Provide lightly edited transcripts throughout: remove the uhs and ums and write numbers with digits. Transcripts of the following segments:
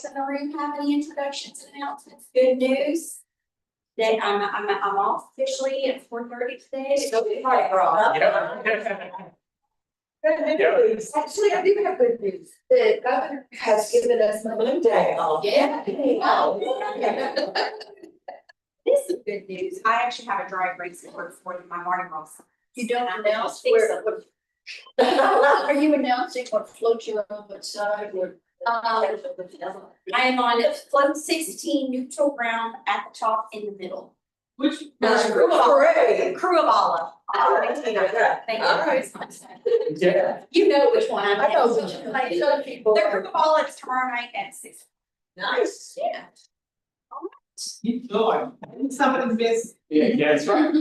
else in the room have any introductions and announcements? Good news. That I'm off officially at 4:30 today. So we might Actually, I do have good news. The governor has given us my blue day off. Yeah. Oh. This is good news. I actually have a drag race for my Mardi Gras. You don't announce Fix where, it. what. Are you announcing what float you're on, what side, or? I am on float 16 neutral ground at the top in the middle. Which? Hooray. Crew of Allah. Thank you. All right. Yeah. You know which one I'm. I know in. which one. Like, some people. The Crew of Allah is tomorrow night at 6. Nice. Yeah. Keep going. Somebody's busy. Yeah, that's right.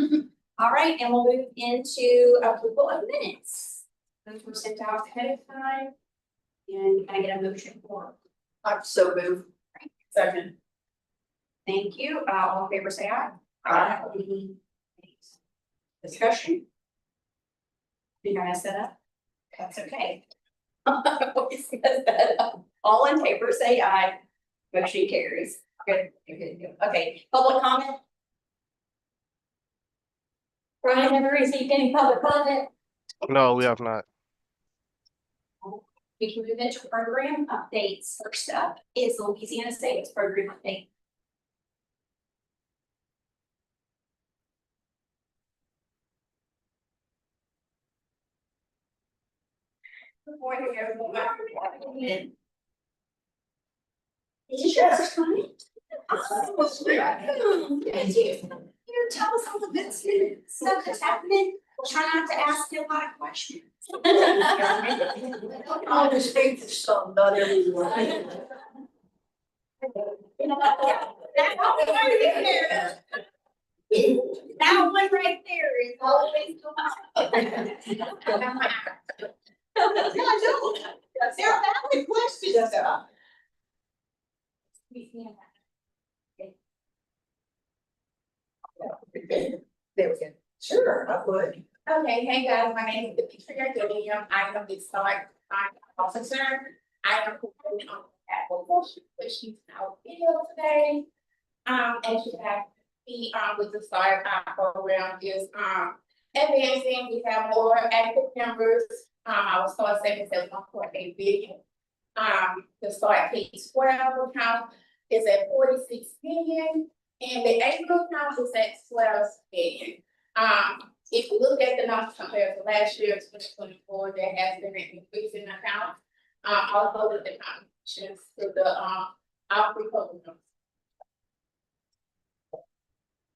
All right, and we'll move into approval of minutes. Those were sent out ahead of time. And can I get a motion for? I'm so moved. Second. Thank you. All in favor, say aye. Aye. Any discussion? Did I mess that up? That's okay. Always mess that up. All in favor, say aye. Motion carries. Good, good, good. Okay, public comment? Brian, never received any public comment? No, we have not. We can move into program updates. First up is the Louisiana Savings Program update. Good morning, everyone. Is this your first time? Oh, thank you. You tell us all the good stuff that's happening. We'll try not to ask you a lot of questions. I'll just speak to some, not everyone. That one right there. That one right there is always the one. They're valid questions though. There we go. Sure, I would. Okay, hey guys, my name is Demetria Gilliam. I am the site officer. I am currently on application, but she's out video today. And she has the with the start program is advancing. We have more active members. Our start savings at 1.8 billion. The start K-12 account is at 46 million, and the April account is at 12 million. If you look at the numbers compared to last year, 2024, there has been an increase in accounts. Also with the contributions to the outreach programs.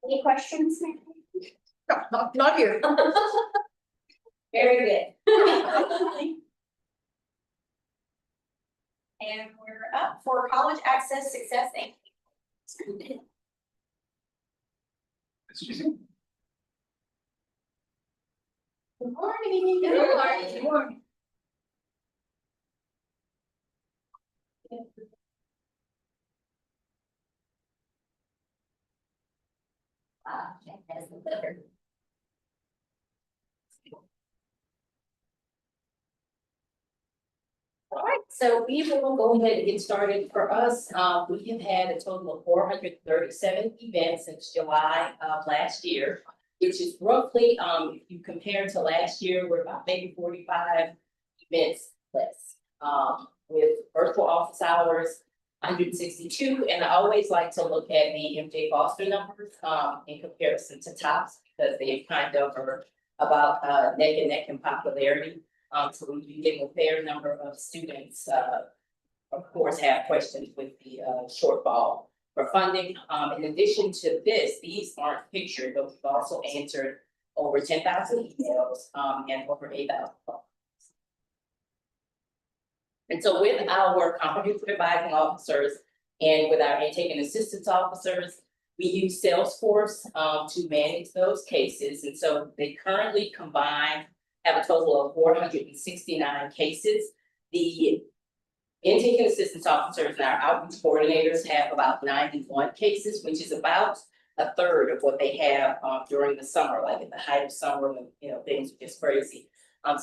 Any questions? Not here. Very good. And we're up for College Access Success Inc. Excuse me. Good morning. Good morning. That's the clicker. All right, so we will go ahead and get started. For us, we have had a total of 437 events since July of last year, which is roughly, if you compare to last year, we're about maybe 45 events less. With virtual office hours, 162, and I always like to look at the MJ Foster numbers in comparison to TOPS because they kind of are about neck and neck in popularity. So we've been getting a fair number of students, of course, have questions with the shortfall for funding. In addition to this, these aren't pictured, but we've also answered over 10,000 emails and over 8,000 calls. And so with our comprehensive advising officers and with our intake and assistance officers, we use Salesforce to manage those cases. And so they currently combine have a total of 469 cases. The intake and assistance officers and our outreach coordinators have about 91 cases, which is about a third of what they have during the summer, like at the height of summer when things are just crazy.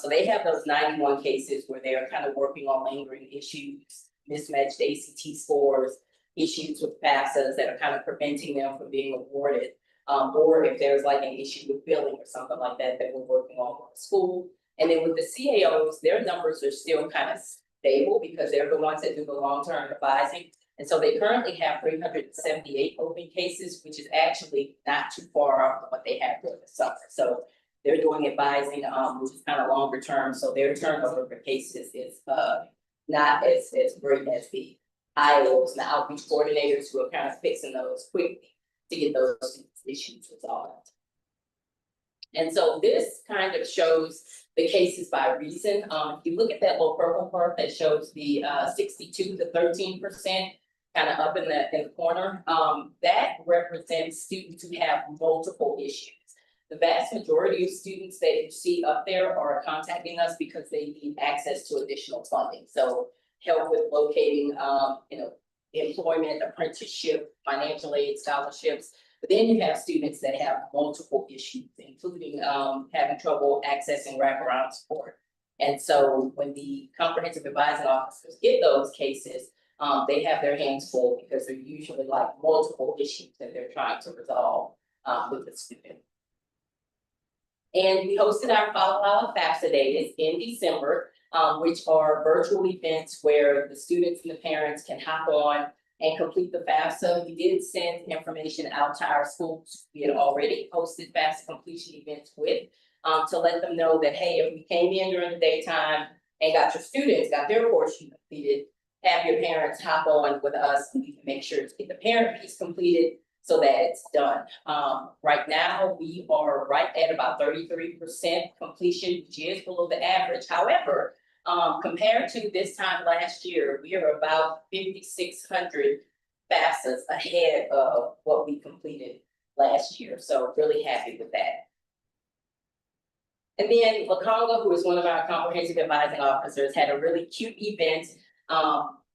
So they have those 91 cases where they are kind of working on lingering issues mismatched ACT scores, issues with FAFSAs that are kind of preventing them from being awarded. Or if there's like an issue with billing or something like that, that we're working on with the school. And then with the CAOs, their numbers are still kind of stable because they're the ones that do the long-term advising. And so they currently have 378 open cases, which is actually not too far off of what they had for the summer. So they're doing advising, which is kind of longer term, so their turnover for cases is not as great as the IOs and the outreach coordinators who are kind of fixing those quickly to get those issues resolved. And so this kind of shows the cases by reason. If you look at that little purple part that shows the 62 to 13%, kind of up in the corner, that represents students who have multiple issues. The vast majority of students that you see up there are contacting us because they need access to additional funding. So help with locating, employment, apprenticeship, financial aid, scholarships. But then you have students that have multiple issues, including having trouble accessing wraparound support. And so when the comprehensive advising officers get those cases, they have their hands full because they're usually like multiple issues that they're trying to resolve with the student. And we hosted our Follow FAFSA Days in December, which are virtual events where the students and the parents can hop on and complete the FAFSA. We did send information out to our schools we had already hosted FAFSA completion events with, to let them know that, hey, if we came in during the daytime and got their portion completed, have your parents hop on with us and we can make sure to get the parent piece completed so that it's done. Right now, we are right at about 33% completion, which is below the average. However, compared to this time last year, we are about 5,600 FAFSAs ahead of what we completed last year. So really happy with that. And then Lakonga, who is one of our comprehensive advising officers, had a really cute event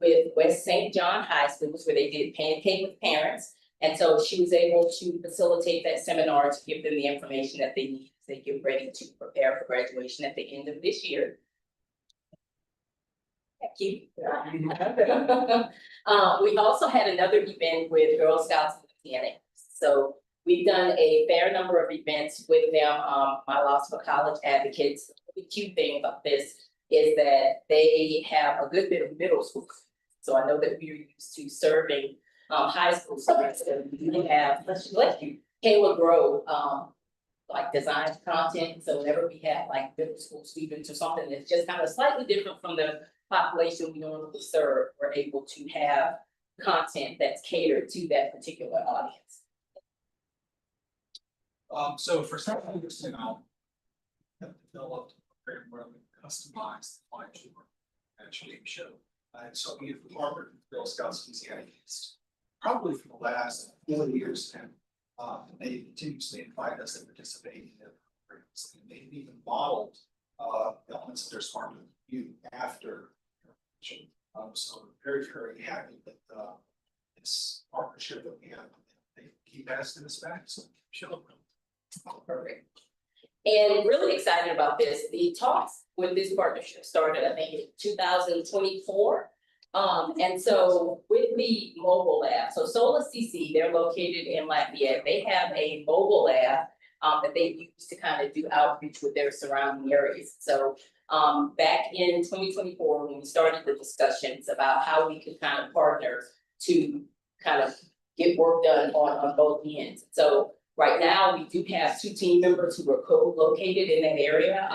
with West St. John High Schools where they did Pancake with Parents. And so she was able to facilitate that seminar to give them the information that they need as they get ready to prepare for graduation at the end of this year. Thank you. We also had another event with Girl Scouts of Louisiana. So we've done a fair number of events with them. My Law School College Advocates. The cute thing about this is that they have a good bit of middle school. So I know that we're used to serving high school students, and we have, let you, Kayla Grove, like design content. So whenever we have like middle school students or something that's just kind of slightly different from the population we normally serve, we're able to have content that's catered to that particular audience. So for several years now, have developed a very well customized live tour and game show. And so we have partnered with Girl Scouts of Louisiana East, probably for the last 40 years now. They continuously invite us to participate in their programs. And they've even modeled elements of their smart review after. So we're very, very happy with this partnership that we have. They keep asking us back, so show them. Perfect. And really excited about this. The talks with this partnership started, I think, in 2024. And so with the mobile lab, so Sola CC, they're located in Lafayette. They have a mobile lab that they use to kind of do outreach with their surrounding areas. So back in 2024, when we started the discussions about how we could kind of partner to kind of get work done on both ends. So right now, we do have 2 team members who are co-located in that area.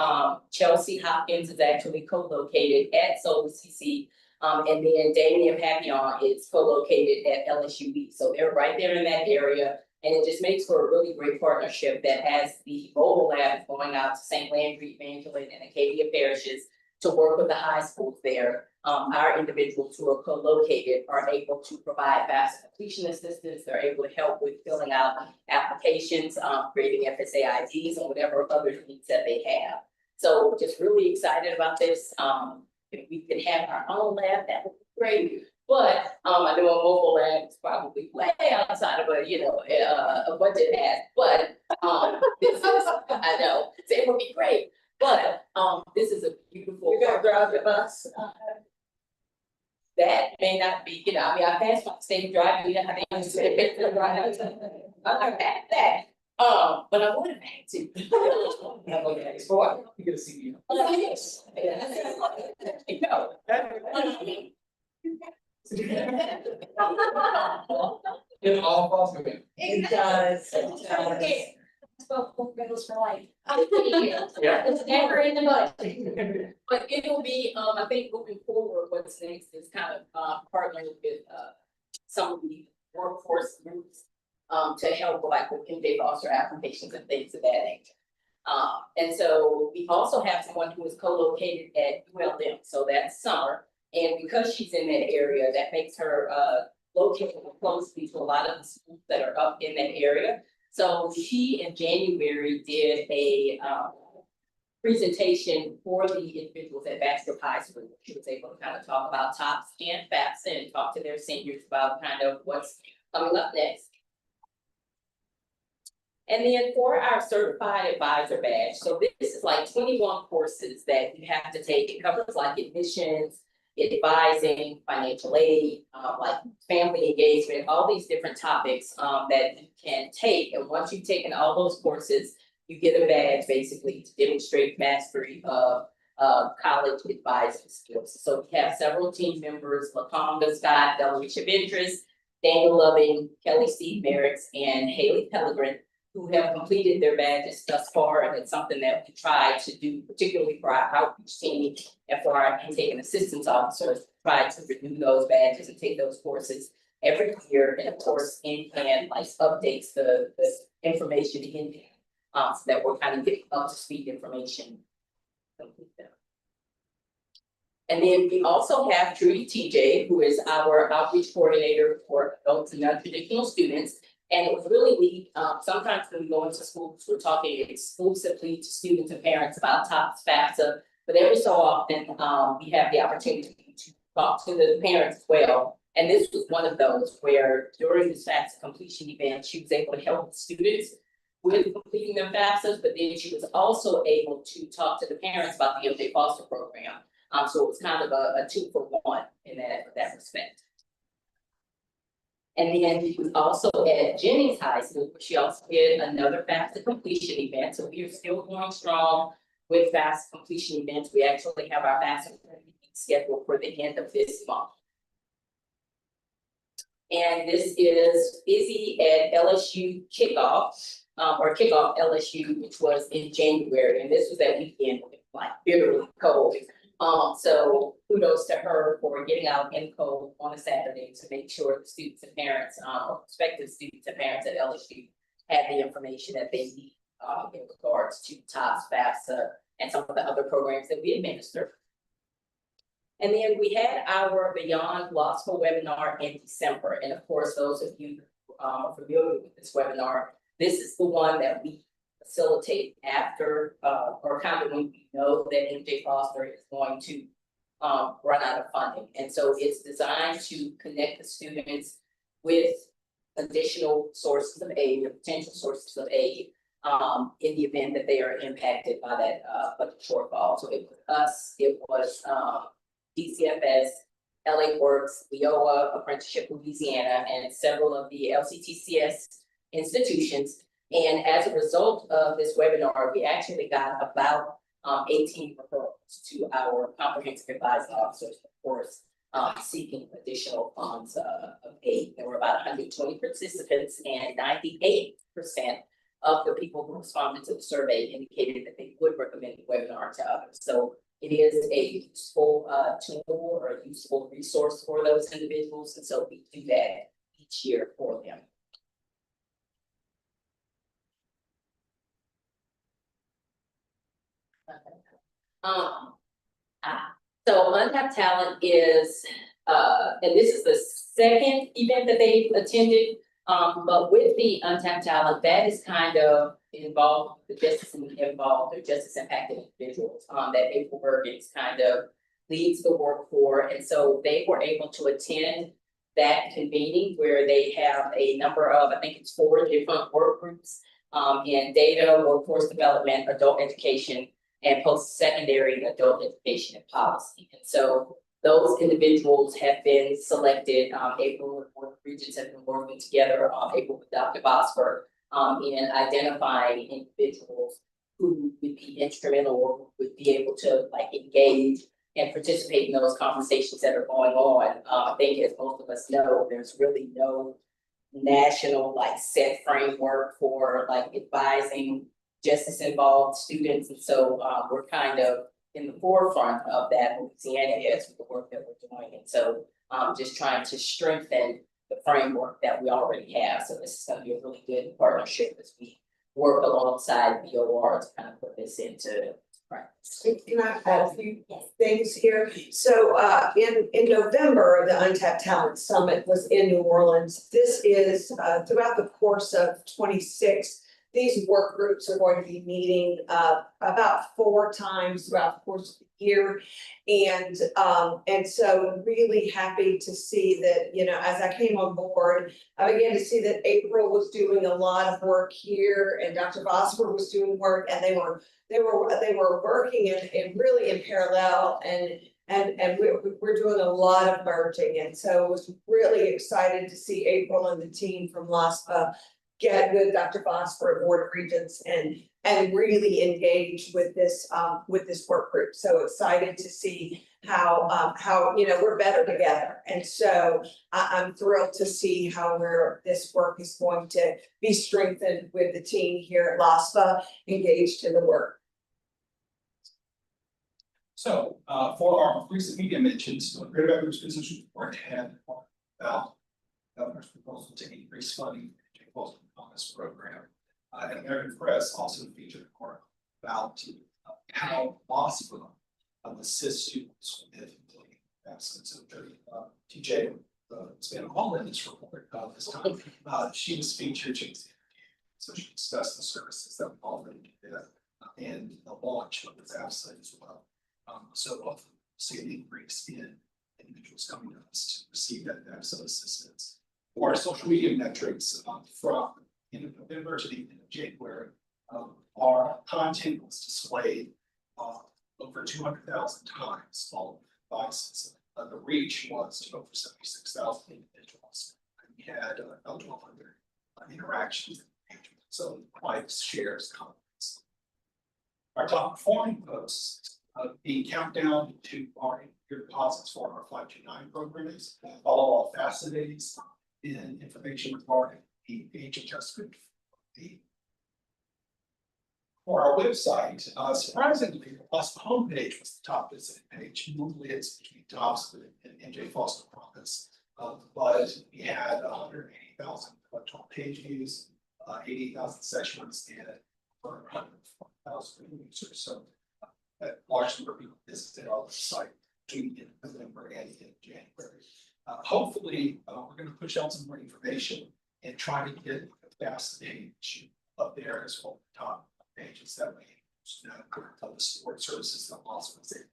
Chelsea Hopkins is actually co-located at Sola CC. And then Damien Papillon is co-located at LSUB. So they're right there in that area. And it just makes for a really great partnership that has the mobile lab going out to St. Landry, Evangeline, and Acadia parishes to work with the high schools there. Our individuals who are co-located are able to provide FAFSA completion assistance. They're able to help with filling out applications, creating FSA-IDs, and whatever other needs that they have. So just really excited about this. If we could have our own lab, that would be great. But I know a mobile lab is probably way outside of a budget ask. But this is, I know, so it would be great. But this is a beautiful. You're gonna drive the bus? That drive fast, like stay driving, you know how they used to say, I had that. But I would have had to. You get a CD. Yes. It all falls away. It does, For life. Yeah. It's never in the budget. But it'll be, I think moving forward, what's next is kind of, partnering with, some of the workforce groups. To help like with MJ Foster applications and things of that nature. And so we also have someone who is co-located at ULM, so that's Summer. And because she's in that area, that makes her, located closely to a lot of the schools that are up in that area. So she in January did a, presentation for the individuals at Bastrop High School. She was able to kind of talk about TOPS and FAFSA and talk to their seniors about kind of what's coming up next. And then for our certified advisor badge, so this is like 21 courses that you have to take. It covers like admissions, advising, financial aid, like family engagement, all these different topics that you can take. And once you've taken all those courses, you get a badge basically to demonstrate mastery of college advising skills. So we have several team members, LaConga Scott, Delegation of Interest, Daniel Loving, Kelly C. Merrick's, and Haley Pellegrin, who have completed their badges thus far, and it's something that we try to do, particularly for our outreach team and for our intake and assistance officers, try to renew those badges and take those courses every year, and of course, NCAN like updates the information in there, so that we're kind of getting up to speed information. And then we also have Trudy TJ, who is our outreach coordinator for adults and non-traditional students. And it was really neat, sometimes when we go into schools, we're talking exclusively to students and parents about TOPS, FAFSA, but every so often, we have the opportunity to talk to the parents as well. And this was one of those where during this FAFSA completion event, she was able to help the students with completing their FAFSAs, but then she was also able to talk to the parents about the MJ Foster program. So it was kind of a 2-for-1 in that respect. And then she was also at Jennings High School, where she also did another FAFSA completion event. So we are still going strong with FAFSA completion events. We actually have our FAFSA scheduled for the end of this month. And this is Izzy at LSU kickoff, or kickoff LSU, which was in January. And this was that weekend, like bitterly cold. So kudos to her for getting out in cold on a Saturday to make sure the students and parents, or prospective students and parents at LSU had the information that they need, in regards to TOPS, FAFSA, and some of the other programs that we administer. And then we had our Beyond Law School webinar in December. And of course, those of you who are familiar with this webinar, this is the one that we facilitate after, or kind of when we know that MJ Foster is going to run out of funding. And so it's designed to connect the students with additional sources of aid, or potential sources of aid, in the event that they are impacted by that budget shortfall. So it was us, it was DCFS, LA Works, WIOA, Apprenticeship Louisiana, and several of the LCTCS institutions. And as a result of this webinar, we actually got about 18 referrals to our comprehensive advising officers, of course, seeking additional funds of aid. There were about 120 participants, and 98% of the people who responded to the survey indicated that they would recommend the webinar to others. So it is a useful tool or a useful resource for those individuals, and so we do that each year for them. So Untapped Talent is, and this is the second event that they've attended, but with the Untapped Talent, that is kind of involved, the justice involved, or justice impacted individuals, that April Bergens kind of leads the work for, and so they were able to attend that convening where they have a number of, I think it's 4 different work groups, in data, workforce development, adult education, and post-secondary adult education and policy. And so those individuals have been selected. April and Board of Regents have been working together, April with Dr. Bosford, in identifying individuals who would be instrumental or would be able to like engage and participate in those conversations that are going on. I think as most of us know, there's really no national like set framework for like advising justice involved students. And so we're kind of in the forefront of that. Louisiana is with the work that we're doing. And so just trying to strengthen the framework that we already have. So this is going to be a really good partnership as we work alongside BOR to kind of put this into practice. Can I add a few things here? So in November, the Untapped Talent Summit was in New Orleans. This is throughout the course of 26. These work groups are going to be meeting about 4 times throughout the course of the year. And so really happy to see that, you know, as I came on board, I began to see that April was doing a lot of work here and Dr. Bosford was doing work, and they were working in really in parallel, and we're doing a lot of merging. And so I was really excited to see April and the team from LASPA get with Dr. Bosford, Board of Regents, and really engage with this work group. So excited to see how you know we're better together. And so I'm thrilled to see how this work is going to be strengthened with the team here at LASPA engaged in the work. So, for our recent media mentions, Greater Baton Rouge Business Report had about governor's proposal to increase funding to the Boston Promise program. And American Press also featured a report about how LASPA assists students with absence of TJ has been all in this report this time. She was featured, she was interviewed, so she discussed the services that we already did and the launch of this absence as well. So we'll see an increase in individuals coming to us to receive that absence assistance. For our social media metrics from end of November to the end of January, our content was displayed over 200,000 times on devices. The reach was to over 76,000 individuals. And we had about 1,200 interactions. So quite shares comments. Our top performing posts, the countdown to our year deposits for our 529 programs, follow all facets in information regarding the age adjustment. For our website, surprisingly, the LASPA homepage was the top visited page. Normally it's between tops in NJ Foster Promise, but we had 180,000 total page views, 80,000 sessions, and over 104,000 users. So that large number of people visited our website between November and in January. Hopefully, we're going to push out some more information and try to get the fast page up there as well, the top pages that way. The support services that also was there.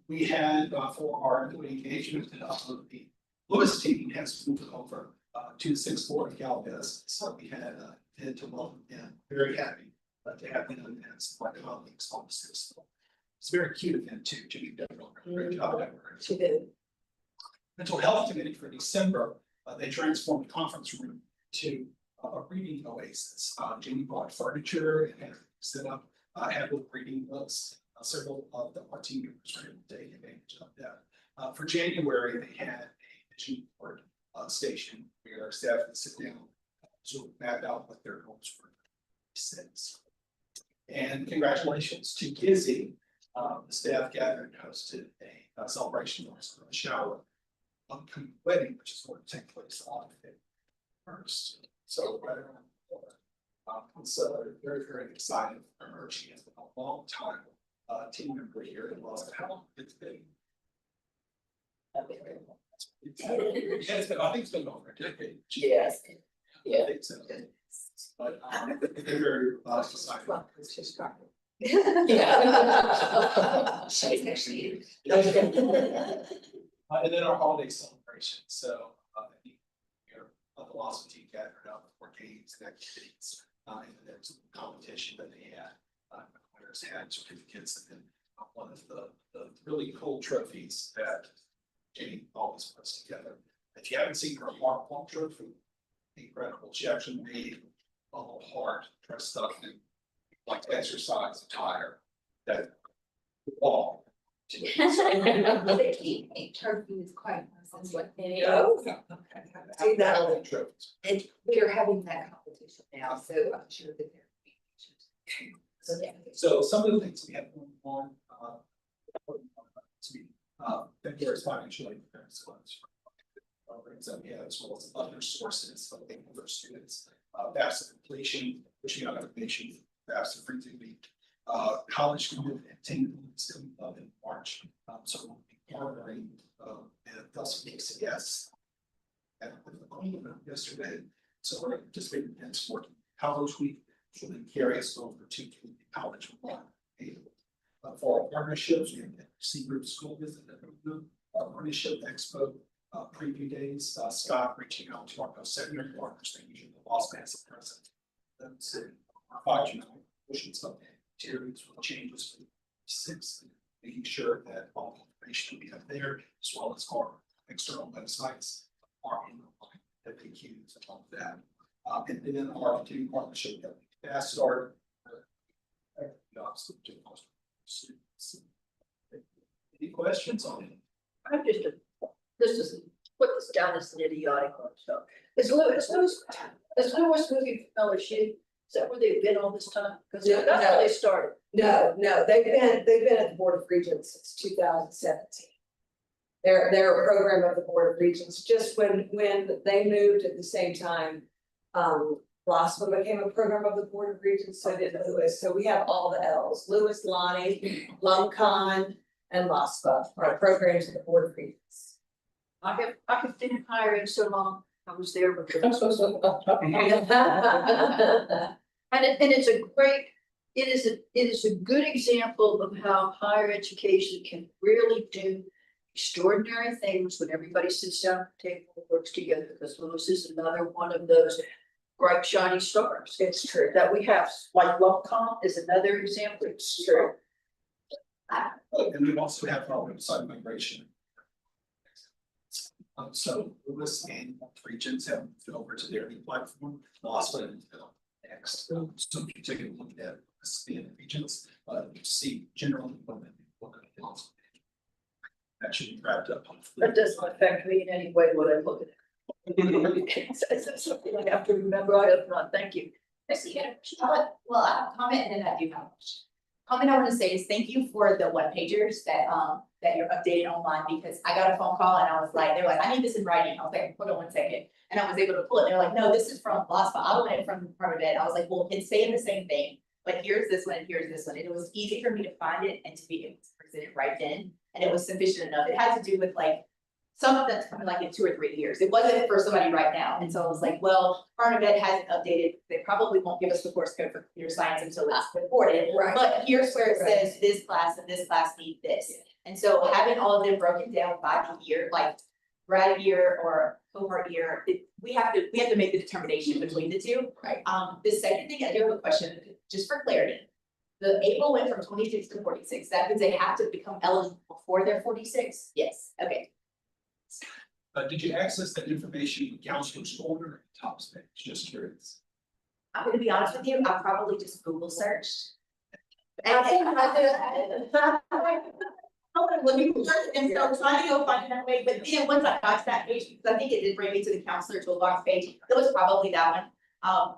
We had for our employee engagement, the Lewis team has moved over to the 6th floor of Galvez. So we had event to welcome them. Very happy to have them as my colleagues on the 6th floor. It's a very cute event too. Jimmy did a great job. She did. Mental Health Committee for December, they transformed the conference room to a reading oasis. Jimmy bought furniture and had set up, had little reading books. Several of our team members were able to take advantage of that. For January, they had a vision board station where staff would sit down to map out what their goals were. And congratulations to Kizzy. The staff gathered and hosted a celebration of a shower upcoming wedding, which is going to take place on the 1st. So right around the corner. So very, very excited for her. She has been a long time team member here in Los Angeles. How long it's been? It's been, I think it's been over a decade. Yes. Yeah. I think so. But they're very excited. Well, it's just starting. Yeah. And then our holiday celebration. So the LASPA team gathered up for games and activities. And there's a competition that they had. Winners had certificates, and then one of the really cool trophies that Jenny always puts together. If you haven't seen her heart pump trophy, incredible. She actually made a little heart dressed up in like exercise attire that all. The key turkey is quite nice. Oh, see that. All the trophies. And we're having that competition now, so I'm sure that they're. So, yeah. So some of the things we have going on, February's financial aid parents funds. Programs that we have as well as other sources of aid for students, FAFSA completion, pushing out information, FAFSA free to be. College community attainment coming up in March, so we'll be partnering, and thus KCS. And with the Queen yesterday, so we're participating in sport college week, so they carry us over to community college. For our partnerships, we have the C Group School Visit, our Partnership Expo, preview days, Scott reaching out to our post-secondary partners, they usually the Lost Massive present. That's it. Pushing some materials for changes for 6, making sure that all the information we have there, as well as our external websites, are in line, FAQs, and all of that. And then our continuing partnership that we fast started. Any questions on it? I'm just this is, put this down as an idiotic one, so. Is Lewis moving from LSU? Is that where they've been all this time? Because No, that's no. where they started. No, they've been at the Board of Regents since 2017. They're a program of the Board of Regents, just when they moved at the same time. Laspa became a program of the Board of Regents, so did Lewis, so we have all the Ls, Lewis, Lonnie, Lumcon, and Laspa are programs of the Board of Regents. I have been hiring so long, I was there before. And it's a great, it is a good example of how higher education can really do extraordinary things when everybody sits down at the table and works together, because Lewis is another one of those bright shiny stars. It's true. That we have, like Lumcon is another example. It's true. And we also have our website migration. So Lewis and Regents have moved over to their new platform, Lost and next. So if you take a look at the Regents, you see generally women look at it. That should be wrapped up. That doesn't affect me in any way what I look at. It's something I have to remember. I have not, thank you. Actually, well, I have a comment and then I do have a question. Comment I want to say is thank you for the one pagers that you're updated online, because I got a phone call and I was like, they're like, I need this in writing. I was like, hold on 1 second. And I was able to pull it. They're like, no, this is from LASPA. I want it from the Department of Ed. I was like, well, it's saying the same thing. Like, here's this one and here's this one. And it was easy for me to find it and to be able to present it right then. And it was sufficient enough. It had to do with like some of that's coming like in 2 or 3 years. It wasn't for somebody right now. And so I was like, well, Department of Ed hasn't updated. They probably won't give us the course code for computer science until it's reported. Right. But here's where it Right. says this class and this class need this. And so having all of them broken down by the year, like grad year or cohort year, we have to make the determination between the two. Right. The second thing, I do have a question, just for clarity. The April went from 26 to 46. That means they have to become eligible before they're 46? Yes, okay. Did you access that information in counselor's folder or TOPS page? Just curious. I'm gonna be honest with you, I probably just Google searched. I think I Looking for it, and so trying to go find that way, but then once I got to that page, because I think it did bring me to the counselor toolbox page, it was probably that one.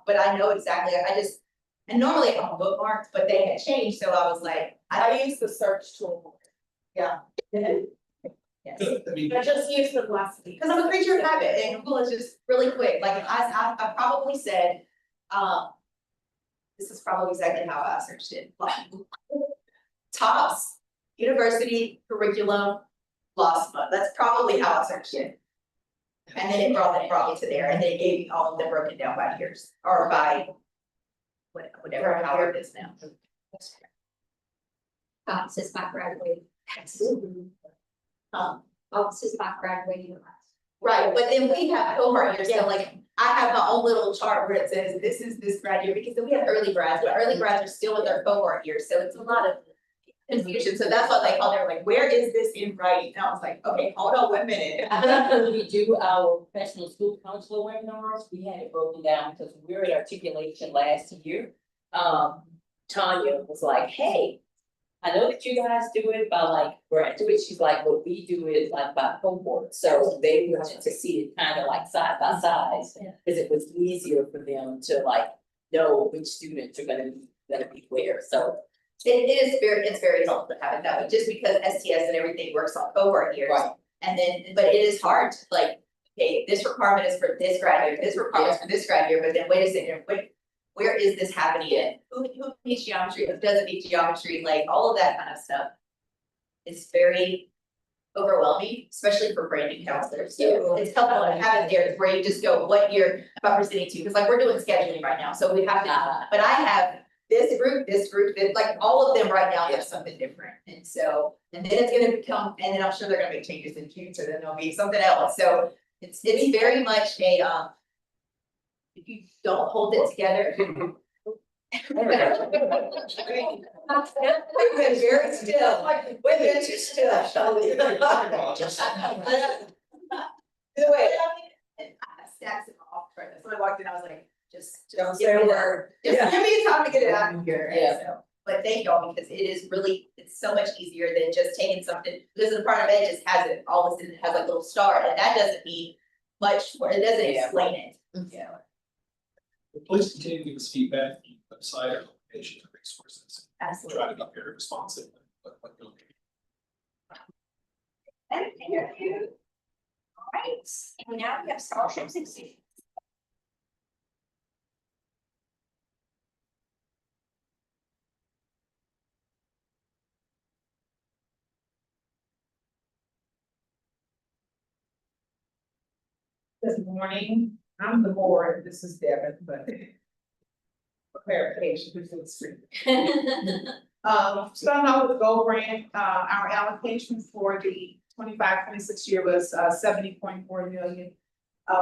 But I know exactly, and normally I'm bookmarked, but they had changed, so I was like, I use the search tool. Yeah. Yes. I mean, I just used the last week, because I'm a creature of habit, and Google is just really quick, like I probably said, this is probably exactly how I searched it, like. TOPS, university curriculum, LASPA, that's probably how I searched it. And then it brought me to there, and then it gave me all of them broken down by years, or by whatever, however it is now. Since my graduating. Since my graduating. Right, but then we have cohort years, so like, I have my own little chart where it says, this is this grad year, because then we have early grads, but early grads are still in their cohort years, so it's a lot of. confusion, so that's what like, oh, they're like, where is this in writing? And I was like, okay, hold on 1 minute. When we do our professional school counselor webinars, we had it broken down because we were at articulation last year. Tanya was like, hey, I know that you guys do it by like graduate, she's like, but we do it like by cohort, so they wanted to see it kind of like side by side. Cause it was easier for them to like know which students are gonna be where, so. It's very helpful to have it that way, just because STS and everything works on cohort years. Right. And then, but it is hard, to, like, okay, this requirement is for this grad year, this requirement is for this grad year, but then wait a second, where is this happening in? Who needs geometry, who doesn't need geometry, like, all of that kind of stuff. It's very overwhelming, especially for brand new counselors, so it's helpful to have it there where you just go, what year am I presenting to, because like, we're doing scheduling right now, so we have to, but I have this group, like, all of them right now have something different, and so, and then it's gonna become, and then I'm sure they're gonna make changes in future, then there'll be something else, so it's very much a, if you don't hold it together. We've been very still, we've been too still, Shelley. Either way, stacks it off, right, so I walked in, I was like, just Don't give say me a the- word. Just Yeah. give me time to get it out of here, and Yeah. so, but thank y'all, because it is really, it's so much easier than just taking something, because the part of it just has it, all of a sudden it has like a little star, and that doesn't mean much, or it doesn't Yeah. explain it, you know, Please continue to give us feedback, website, or location, or resources. absolutely. Try to be very responsive, but you'll. Thank you. All right, and now we have scholarships and students. Good morning, I'm the board, this is Devin, but. For clarification, this is street. Starting out with the GO grant, our allocation for the 25-26 year was 70.4 million.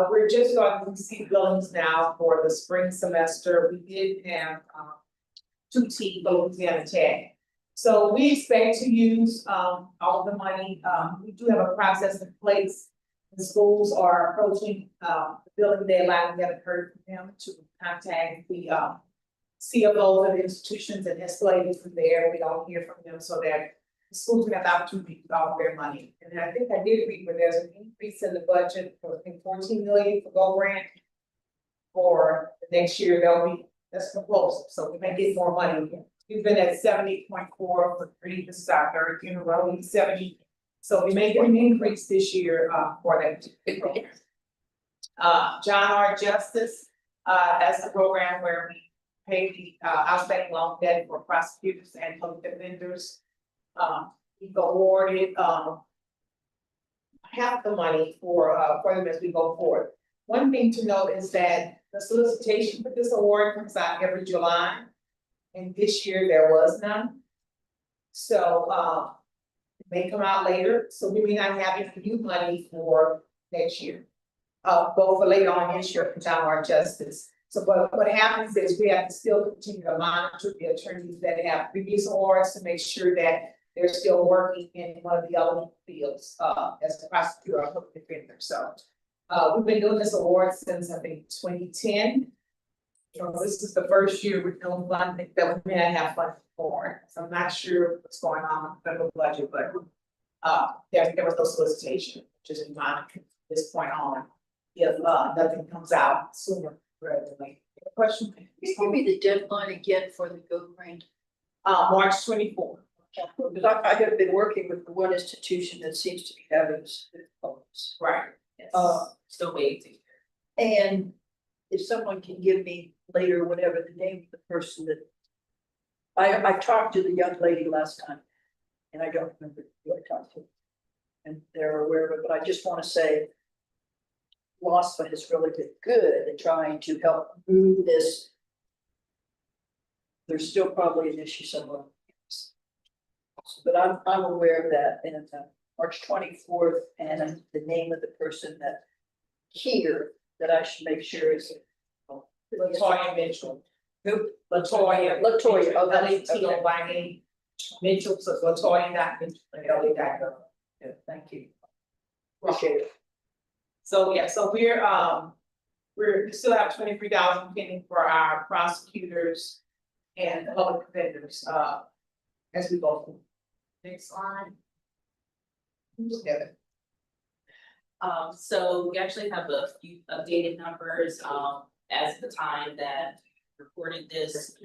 We're just starting to receive billings now for the spring semester. We did have 2T Louisiana Tech. So we expect to use all of the money. We do have a process in place. The schools are approaching the billing deadline. We haven't heard from them to contact the CFOs of the institutions and escalate it from there. We don't hear from them, so that the schools have the opportunity to follow their money. And I think I did read where there's an increase in the budget for, I think, 14 million for GO grant. For the next year, that's proposal, so we may get more money. We've been at 70.4 for three, this is our third year in a row, 70. So we may get an increase this year for that program. John R. Justice, that's the program where we pay the outstanding loan debt for prosecutors and public defenders. We've awarded half the money for them as we go forward. One thing to note is that the solicitation for this award comes out every July. And this year there was none. So it may come out later, so we may not have any new money for next year. Both for later on this year for John R. Justice. So what happens is we have to still continue to monitor the attorneys that have previous awards to make sure that they're still working in one of the other fields as a prosecutor or public defender. So we've been doing this award since I think 2010. So this is the first year with no funding that we may not have funding for. So I'm not sure what's going on with the federal budget, but there was no solicitation, just monitoring from this point on. If nothing comes out sooner rather than later. Question? Can you give me the deadline again for the GO grant? March 24th. Because I have been working with the one institution that seems to be having some difficulties. Right. Still waiting. And if someone can give me later, whatever the name of the person that. I talked to the young lady last time, and I don't remember who I talked to. And they're aware of it, but I just want to say. WASPA has really been good at trying to help move this. There's still probably an issue somewhere. But I'm aware of that, and March 24th, and the name of the person that here that I should make sure is. Latoya Mitchell. Who? Latoya. Latoya, oh, that's- L-A-T-O-Y-A. Mitchell, so Latoya.Mitchell@LA.gov. Yeah, thank you. Appreciate it. So, yeah, so we still have 23,000 pending for our prosecutors and public defenders, as we go through. Next slide. Together. So we actually have a few updated numbers, as of the time that we recorded this.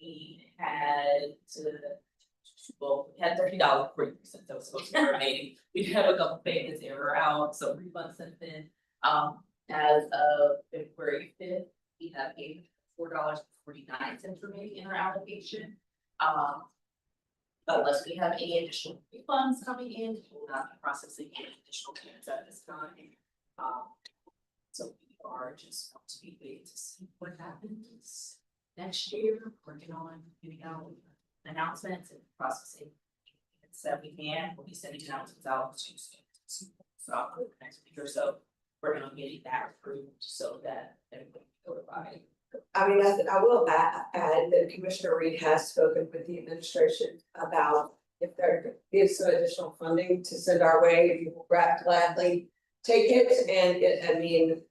We had we had $30.40 that was supposed to be remaining. We have a couple payments that were out, so refunds have been, as of February 5th, we have $4.49 remaining in our allocation. Unless we have any additional refunds coming in, we will not be processing any additional payments at this time. So we are just going to be waiting to see what happens next year, working on getting out announcements and processing. So we can, we'll be sending announcements out to students. So next week or so, we're gonna get that approved so that everybody can notify. I mean, I will add that Commissioner Reed has spoken with the administration about if there is some additional funding to send our way, we will gladly take it. And I mean,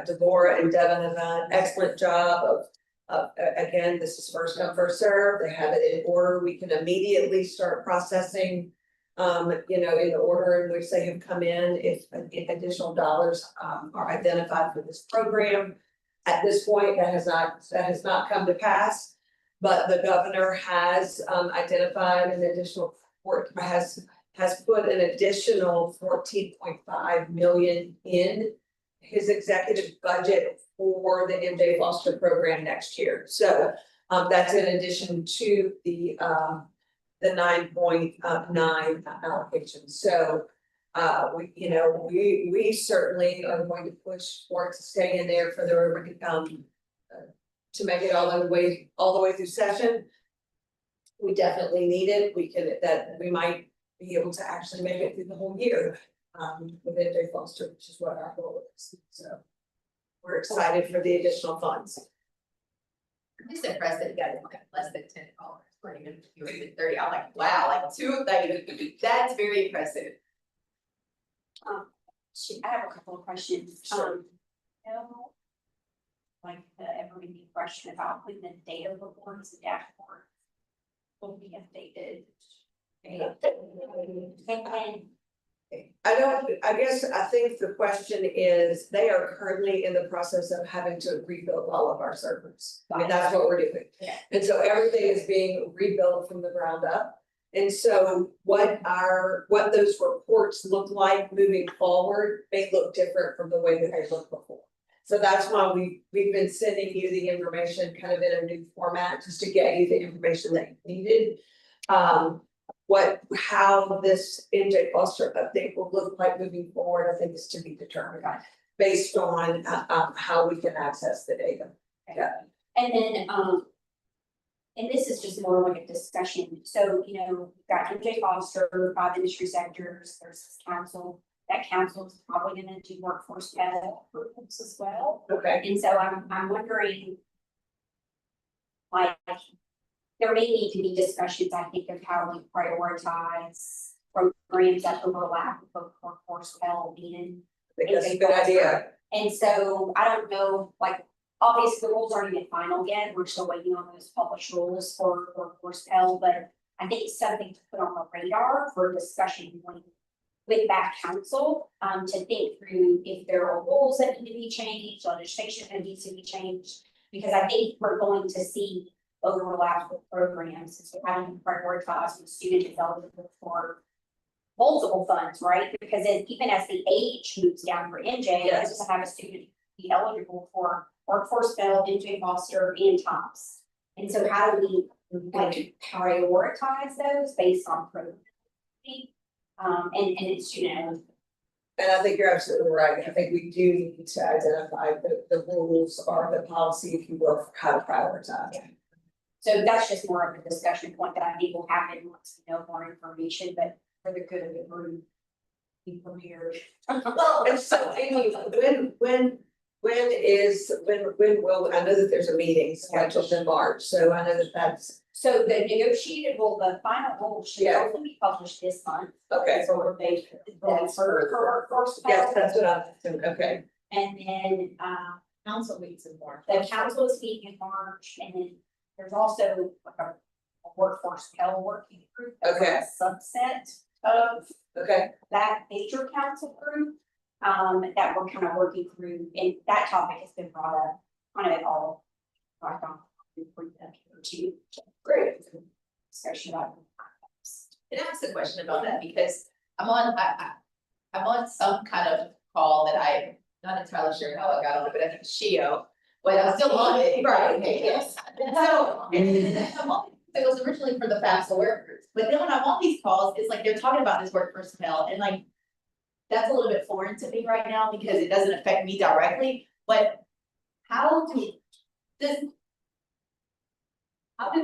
Deborah and Devin have done an excellent job of, again, this is first come, first serve. They have it in order. We can immediately start processing, in the order in which they have come in, if additional dollars are identified for this program. At this point, that has not come to pass, but the governor has identified an additional has put an additional 14.5 million in his executive budget for the MJ Foster program next year. So that's in addition to the 9.9 allocation. So we certainly are going to push for it to stay in there for the to make it all the way through session. We definitely need it. We might be able to actually make it through the whole year with MJ Foster, which is what our goal is. So we're excited for the additional funds. I'm just impressed that you got it less than $10 for even doing 30. I'm like, wow, that's very impressive. I have a couple of questions. Sure. Like the evergreen question about when the data reports, the dashboard will be updated. I think the question is, they are currently in the process of having to rebuild all of our servers. I mean, that's what we're doing. Yeah. And so everything is being rebuilt from the ground up. And so what those reports look like moving forward may look different from the way that they looked before. So that's why we've been sending you the information kind of in a new format, just to get you the information that you needed. How this MJ Foster update will look like moving forward, I think is to be determined based on how we can access the data. Yeah. And then, and this is just more like a discussion. So, we've got MJ Foster, 5 industry sectors, there's this council. That council is probably gonna do workforce programs as well. Okay. And so I'm wondering, like, there may need to be discussions, I think, of how we prioritize programs that overlap with both workforce well-being. I think that's a good idea. And so I don't know, like, obviously the rules aren't even final yet, we're still waiting on those published rules for workforce health, but I think it's something to put on the radar for discussion with that council, to think through if there are rules that need to be changed, legislation that needs to be changed. Because I think we're going to see overlap with programs, since we're having to prioritize when student is eligible for multiple funds, right? Because even as the age moves down for NJ, Yes. it's just to have a student be eligible for workforce Pell, NJ Foster, and TOPS. And so how do we like prioritize those based on program? And student eligibility? And I think you're absolutely right. I think we do need to identify the rules or the policy, if you will, for how to prioritize. Yeah. So that's just more of a discussion point that I think will happen once we know more information, but for the good of the group, be prepared. Well, and so Amy, when when will, I know that there's a meeting scheduled in March, so I know that that's, So the negotiated rule, the final rule should Yeah. hopefully be published this month. okay. So we're based, that's for workforce. Yes, that's what I'm, okay, And then, Council meets in March. the council is meeting in March, and then there's also like a workforce Pell working group. That's Okay. a subset of okay, that major council group. That we're kind of working through, and that topic has been brought up kind of at all. Right on. To great. discussion about. Can I ask a question about that? Because I'm I'm on some kind of call that I'm not entirely sure how I got on it, but I think it's Shio. But I'm still on it, right, okay, yes. And so, I'm on it was originally for the FAFSA workers, but then when I'm on these calls, it's like they're talking about this work personnel and like. That's a little bit foreign to me right now because it doesn't affect me directly, but how do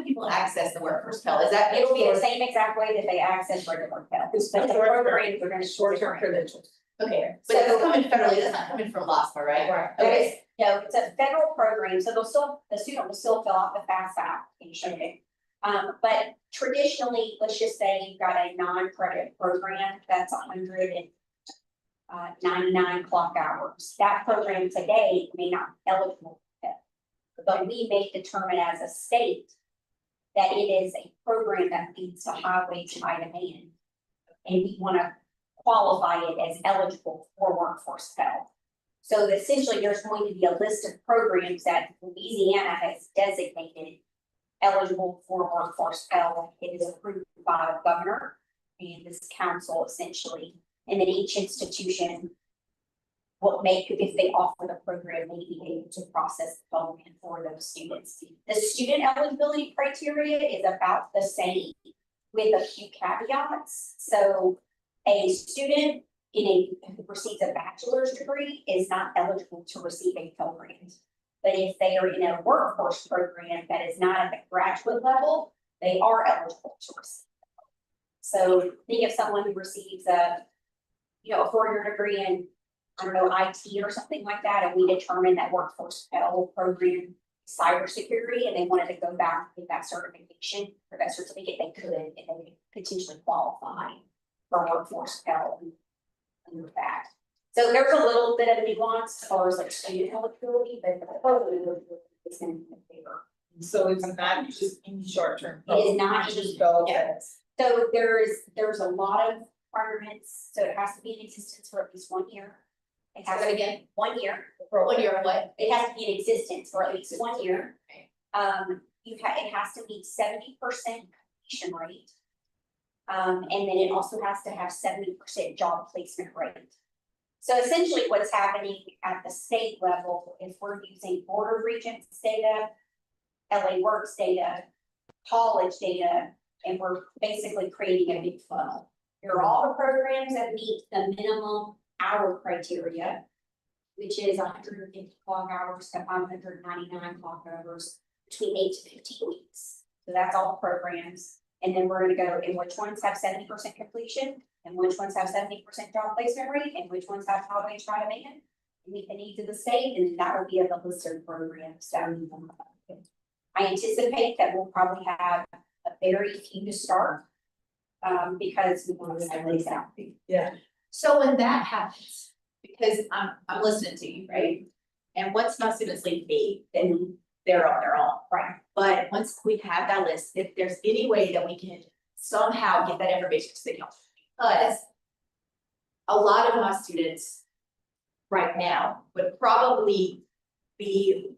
people access the workforce Pell? Is that? It'll be the same exact way that they access regular Pell. It's But the short-term- programs are gonna Short-term credentials. Okay, but it's coming federally, that's not coming from LASPA, right? Right. That Okay, is, no, it's a federal program, so the student will still fill out the FAFSA application. But traditionally, let's just say you've got a non-credit program that's 199 clock hours. That program today may not be eligible for it. But we may determine as a state that it is a program that leads to high wage, high demand. And we wanna qualify it as eligible for workforce Pell. So essentially, there's going to be a list of programs that Louisiana has designated eligible for workforce Pell. It is approved by the governor and this council essentially. And then each institution if they offer the program, may be able to process the development for those students. The student eligibility criteria is about the same with a few caveats. So a student who receives a bachelor's degree is not eligible to receive a Pell Grant. But if they are in a workforce program that is not at the graduate level, they are eligible to receive. So think of someone who receives a 4-year degree in, I don't know, IT or something like that, and we determined that workforce Pell program cybersecurity, and they wanted to go back and get that certification or that certificate, they could, and they could potentially qualify for workforce Pell under that. So there's a little bit of nuance as far as like student eligibility, but the program is in favor. So it's not just any short term. It is not It's any- just go. yeah. So there's a lot of requirements, so it has to be in existence for at least 1 year. It has to be again, 1 year. for 1 year of what? It has to be in existence for at least 1 year. It has to meet 70% completion rate. And then it also has to have 70% job placement rate. So essentially what's happening at the state level is we're using Board of Regents data, LA Works data, college data, and we're basically creating a big funnel. Here are all the programs that meet the minimum hour criteria, which is 150 clock hours to 599 clock hours between 8 to 15 weeks. So that's all the programs. And then we're gonna go in which ones have 70% completion, and which ones have 70% job placement rate, and which ones have high wage, high demand. Meet the needs of the state, and that will be of the list of programs that we want. I anticipate that we'll probably have a very few to start. Because we want to send these out. So when that happens, because I'm listening to you, right? And once my students leave me, then they're on their own, right? But once we have that list, if there's any way that we can somehow get that information to the council, because a lot of my students right now would probably be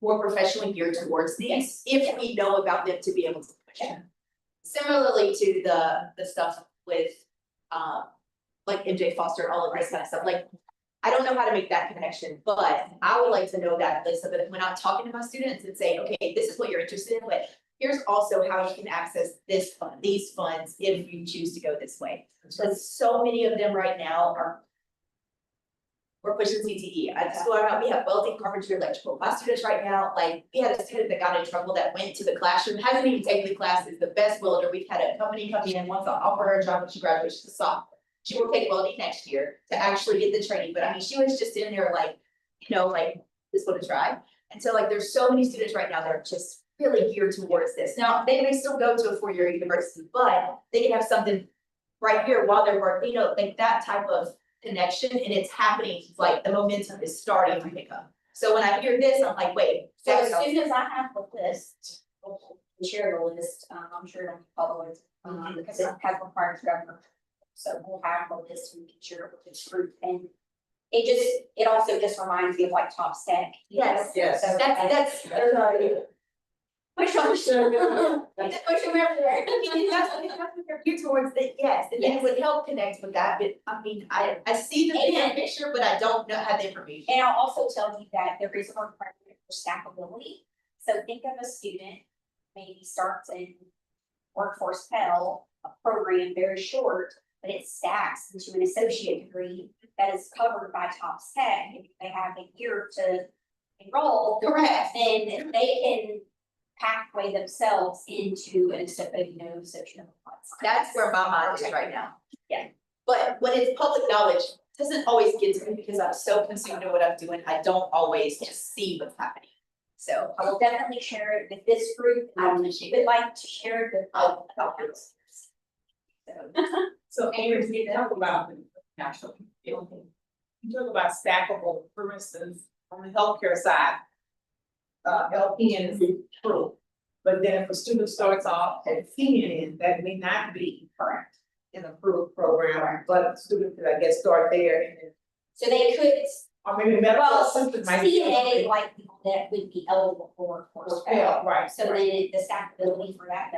more professionally geared towards this if we know about them to be able to push it. Similarly to the stuff with like MJ Foster, all of this kind of stuff, like I don't know how to make that connection, but I would like to know that list so that when I'm talking to my students and say, okay, this is what you're interested in, but here's also how you can access this fund, these funds, if you choose to go this way. Because so many of them right now we're pushing CTE. At the school I'm at, we have welding, carpentry, electrical. My students right now, like, we had a student that got in trouble that went to the classroom, hasn't even taken the class, is the best welder. We've had a company come in, wants to offer her a job when she graduates, she's a sophomore. She will take welding next year to actually get the training, but I mean, she was just in there like, you know, like, just want to try. And so like, there's so many students right now that are just really geared towards this. Now, they may still go to a four-year university, but they can have something right here while they're working, you know, like that type of connection, and it's happening, like the momentum is starting to pick up. So when I hear this, I'm like, wait. So as soon as I have the list, we'll share the list, I'm sure it'll be published, because it has required governor. So we'll have the list, we can share it with this group, and it also just reminds me of like Top Stack. Yes. Yes. So That's. Push on. Push them everywhere. That's what they're geared towards, that, yes, and then it would help connect with that, but I mean, I see the big And- picture, but I don't know, have the information. And I'll also tell you that there is a requirement for stackability. So think of a student, maybe starts in Workforce Pell, a program very short, but it stacks into an associate degree that is covered by Topps Tech. If they have a year to enroll, Correct. then they can pathway themselves into an associate of That's where my mind is right now. Yeah. But when it's public knowledge, it doesn't always get to me because I'm so consumed in what I'm doing, I don't always just see what's happening. So, I will definitely share it with this group. I would like to share it with others. So Amy, we talk about the national. You talk about stackable, for instance, on the healthcare side. LPN is true, but then if a student starts off at CNN, that may not be correct in approved program, but students could, I guess, start there and then, So they could, or maybe medical well, assistant might be. CNA like people that would be eligible for Yeah, right, So then the stackability for that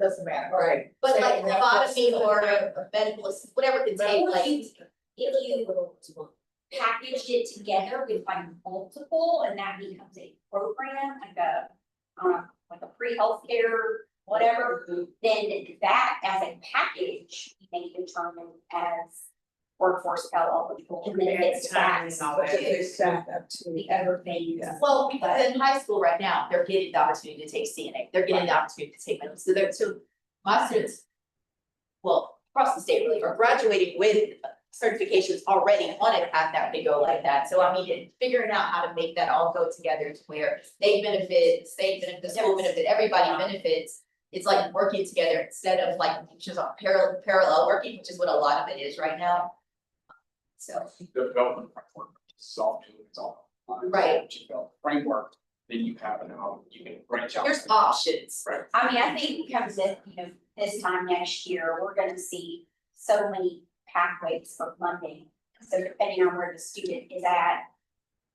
doesn't matter. Right. but like phlebotomy or a medical, whatever it takes, like. if you packaged it together with like multiple, and that becomes a program, like a pre-healthcare, whatever, then that as a package, you may determine as workforce Pell eligible, and then it stacks But if they stack up to. the other things. Yeah. Well, because in high school right now, they're getting the opportunity to take CNA, they're getting the opportunity to take medical, so my students. Well, across the state really are graduating with certifications already on a path that would go like that, so I mean, figuring out how to make that all go together to where they benefit, the state benefit, the school benefit, everybody benefits. It's like working together instead of like teachers on parallel working, which is what a lot of it is right now. So. The development framework, solve it's all. Right. Once you develop the framework, then you have you can branch out. There's options. Right. I mean, I think because of, this time next year, we're gonna see so many pathways for funding. So depending on where the student is at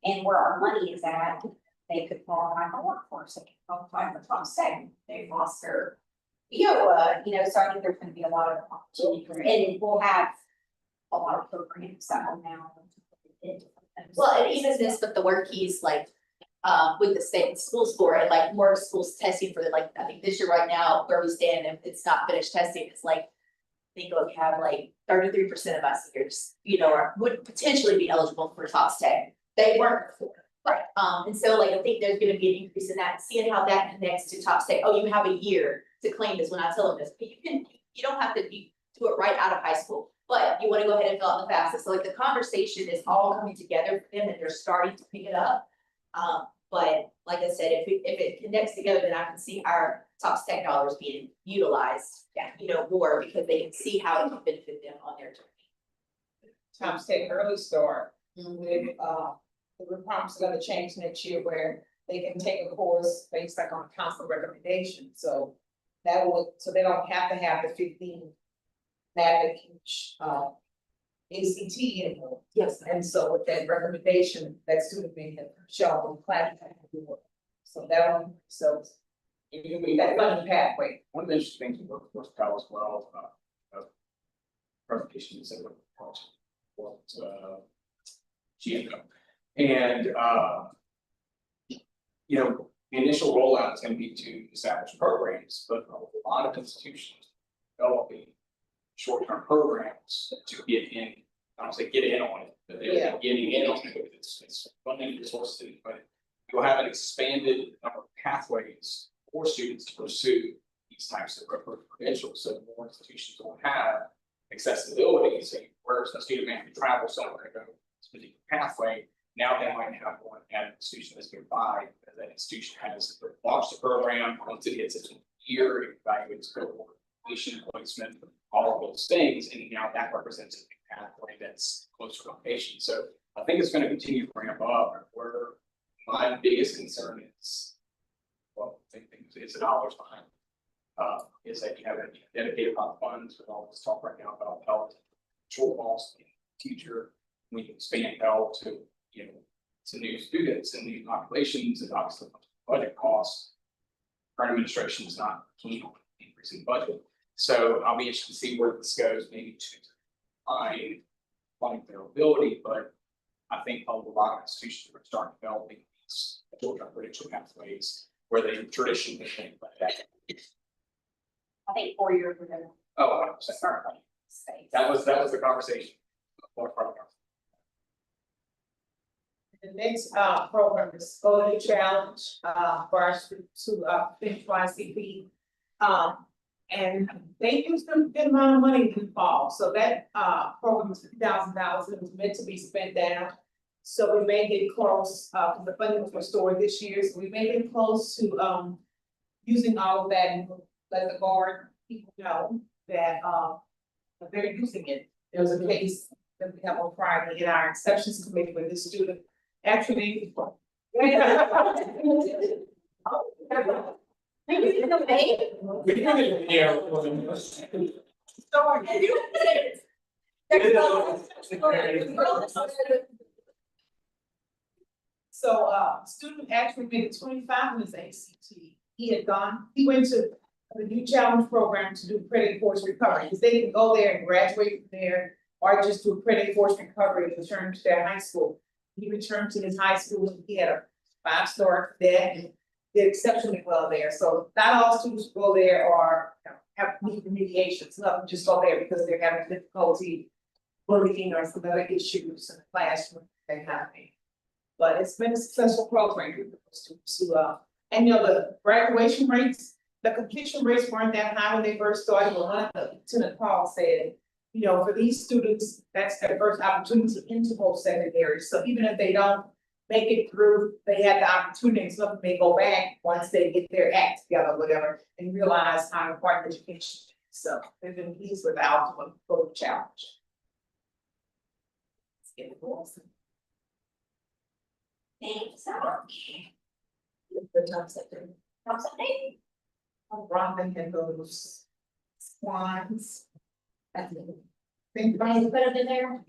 and where our money is at, they could qualify for workforce, they could qualify for Top Second, they've lost their EOA, so I think there's gonna be a lot of opportunity for it, and we'll have a lot of programs that will now. Well, and even this with the work keys, like, with the state school score and like more schools testing for like, I think this year right now, where we stand, if it's not finished testing, it's like. I think we have like 33% of us seniors, would potentially be eligible for Top Tech. They weren't before. Right. And so like, I think there's gonna be an increase in that, seeing how that connects to Top Tech. Oh, you have a year to claim this when I tell them this, but you don't have to do it right out of high school. But you wanna go ahead and fill out the FAFSA, so like the conversation is all coming together for them and they're starting to pick it up. But like I said, if it connects together, then I can see our Top Tech dollars being utilized, more because they can see how it can benefit them on their journey. Tom's Tech early start with, the requirements are gonna change next year where they can take a course based like on council recommendation, so. That would, so they don't have to have the 15 magnet ACT anymore. Yes. And so with that recommendation, that student may have shown in class. So that one, so that funding pathway. One of the interesting things with workforce Pell as well, presentation you said what GMO. And the initial rollout is going to be to establish programs, but a lot of institutions developing short-term programs to get in, I don't say get in on it, but they're getting in on it, it's funding resources, but you'll have an expanded number of pathways for students to pursue these types of credentials, so more institutions will have accessibility, so you where a student may have to travel somewhere to go to a specific pathway. Now they might have one at an institution that's nearby, and that institution has launched the program, once it hits its year, it evaluates cohort, completion, placement, all of those things, and now that represents a pathway that's closer to location. So I think it's gonna continue to ramp up, where my biggest concern is, well, I think it's the dollars behind. Is that you have a dedicated pot of funds with all this talk right now about health, shortfalls, teacher, we can expand health to, you know, to new students and new populations, and obviously budget costs. Current administration is not keen on increasing budget, so I'll be interested to see where this goes, maybe to find funding availability, but I think a lot of institutions are starting developing these short-term credential pathways where they traditionally think like that. I think 4 years we're gonna Oh, 100%. start like space. That was the conversation. The next program is Scholarly Challenge for our students who finish YCP. And they used a good amount of money in the fall, so that program is $50,000, it was meant to be spent down. So we may get close, because the funding was restored this year, so we may get close to using all of that and let the board people know that they're using it. There was a case that we have on Friday in our exceptions committee with this student actually. So student actually made it 25 in his ACT. He went to the new challenge program to do credit course recovery, because they can go there and graduate from there, or just do credit course recovery and return to their high school. He returned to his high school and he had a 5-star cadet and did exceptionally well there. So not all students who go there are, have need remediation. Some of them just go there because they're having difficulty bullying or some other issues in the classroom they have. But it's been a successful program for students who and you know, the graduation rates, the completion rates weren't that high when they first started, but one of the Lieutenant Paul said, you know, for these students, that's their first opportunity into post-secondary. So even if they don't make it through, they have the opportunity, some of them may go back once they get their act together, whatever, and realize how important education is. So they've been pleased with the outcome of the challenge. Let's get it awesome. Thanks. The top sector. Something. Rhonda had those swans. Brian, Think you put it in there?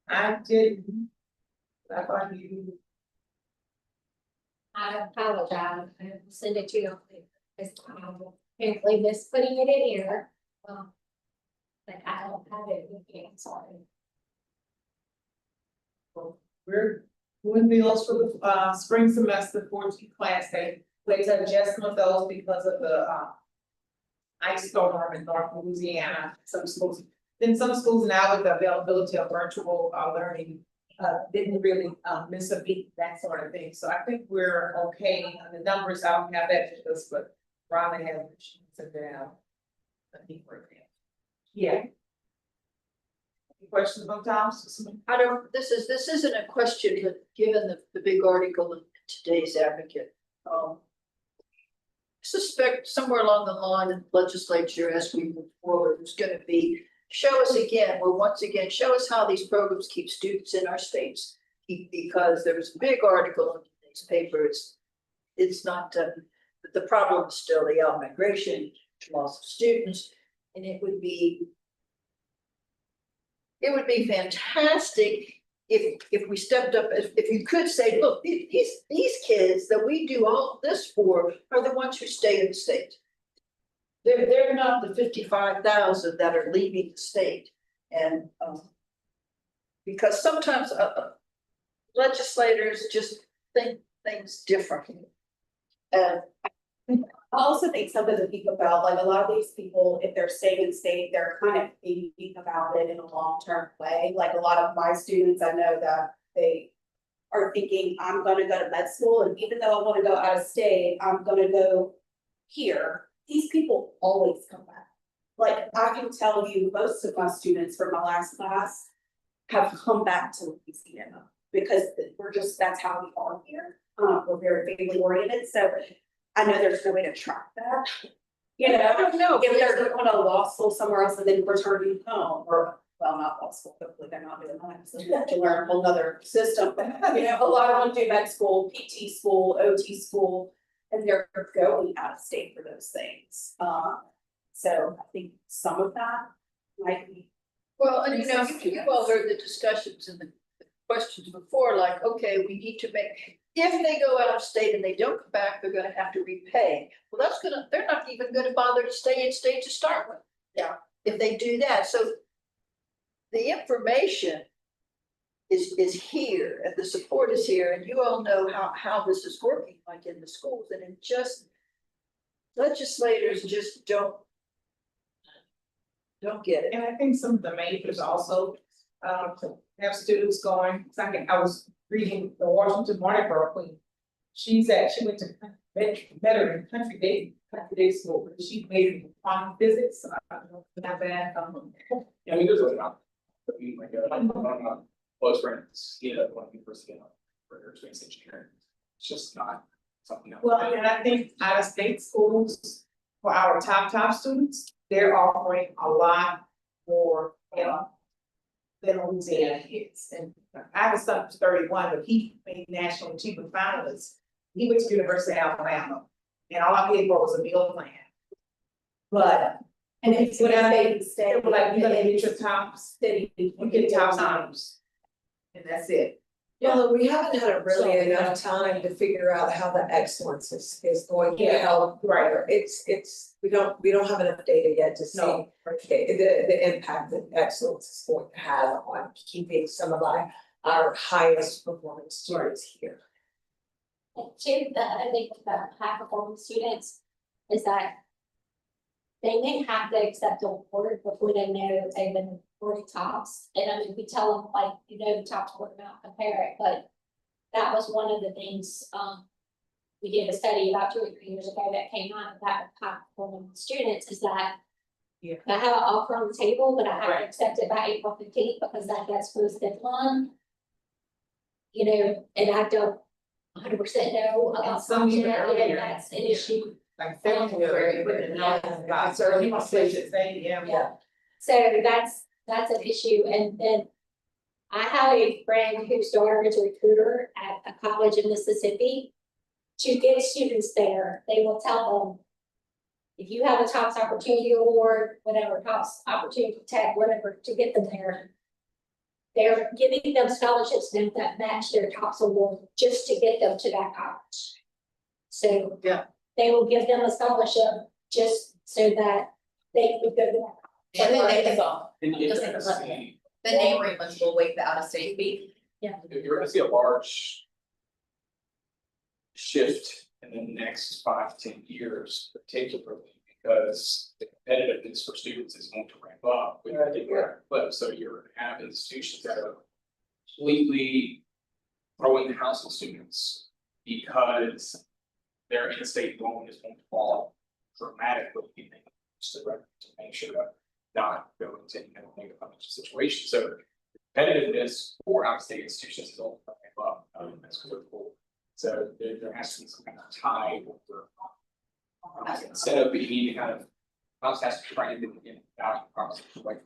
I did. I thought you. I apologize, I will send it to you. Apparently miss putting it in here. But I don't have it, again, sorry. We're doing bills for the spring semester 14 class day. There's an adjustment of those because of the ice storm in North Louisiana. Some schools now with the availability of virtual learning didn't really miss a beat, that sort of thing. So I think we're okay on the numbers. I don't have that with us, but Rhonda has it down. I think we're okay. Yeah. Any questions about Thomas? I don't, this isn't a question, but given the big article in today's Advocate, I suspect somewhere along the line in the legislature as we move forward, there's gonna be, show us again, show us how these programs keep students in our states. Because there was a big article in today's paper, it's not, the problem is still the out-migration, loss of students, and it would be fantastic if we stepped up, if you could say, look, these kids that we do all this for are the ones who stay in the state. They're not the 55,000 that are leaving the state, and because sometimes legislators just think things differently. I also think something to think about, like a lot of these people, if they're staying in state, they're kind of thinking about it in a long-term way. Like a lot of my students, I know that they are thinking, I'm gonna go to med school, and even though I wanna go out of state, I'm gonna go here. These people always come back. like, I can tell you, most of my students from my last class have come back to Louisiana because we're just, that's how we are here. We're very family oriented, so I know there's no way to track that. You know, I don't know. if they're going to law school somewhere else and then returning home, or, well, not law school, hopefully they're not doing that, so they have to learn a whole nother system. But, you know, a lot of them do med school, PT school, OT school, and they're going out of state for those things. So I think some of that might be. Well, and you know, you've all heard the discussions and the questions before, like, okay, we need to make, if they go out of state and they don't come back, they're gonna have to repay. Well, that's gonna, they're not even gonna bother to stay in state to start with. Yeah. If they do that, so the information is here and the support is here, and you all know how this is working, like in the schools, and it just legislators just don't get it. And I think some of the majors also, have students going, I was reading the Washington Morning Borough Queen. She went to veteran country day school, but she majored in quantum physics, so I don't know, not bad, Yeah, I mean, there's a lot. I mean, like, one of my close friends, you know, one university, for her space engineering. It's just not something that. Well, and I think out of state schools, for our top students, they're offering a lot more, you know, than Louisiana is. And I have a son who's 31, but he made national achievement finalists. He went to University of Alabama, and all I paid for was a meal plan. But And it's when I they stay. they were like, you're gonna get your top city, you get top honors. And that's it. Well, we haven't had really enough time to figure out how the excellence is going to Yeah, help. right. We don't have enough data yet to see No. the impact that excellence is going to have on keeping some of our highest performing students here. Too, that I think about high performing students is that they may have to accept a award before they know they've been awarded tops. And I mean, we tell them like, you know, the tops were not compare it, but that was one of the things, we did a study about 2 or 3 years ago that came out about high performing students is that Yeah. I have an offer on the table, but I have to Right. accept it by April 15th because that gets posted on. You know, and I don't 100% know about And some even that, earlier. and that's an issue. Like February, but now it's got, so people say, yeah. Yeah. So that's an issue, and then I have a friend whose daughter is a recruiter at a college in Mississippi. To get students there, they will tell them, if you have a TOPS opportunity award, whatever, TOPS opportunity tag, whatever, to get them there. They're giving them scholarships now that match their TOPS award just to get them to that college. So. Yeah. They will give them a scholarship just so that they would go to that college. And then they can go. And Just it's like a button. see, The neighboring ones will wait the out of state fee. if you're gonna see a large. Shift in the next 5 to 10 years, particularly because the competitiveness for students is going to ramp up with the different clips. So you're gonna have institutions that are completely throwing the house of students because their in-state enrollment is going to fall dramatically. Just to make sure to not go into any kind of negative financial situation. So competitiveness for out-of-state institutions is all going to ramp up. That's critical. So there has to be some kind of tie or instead of you need to kind of house has to try to get value proposition like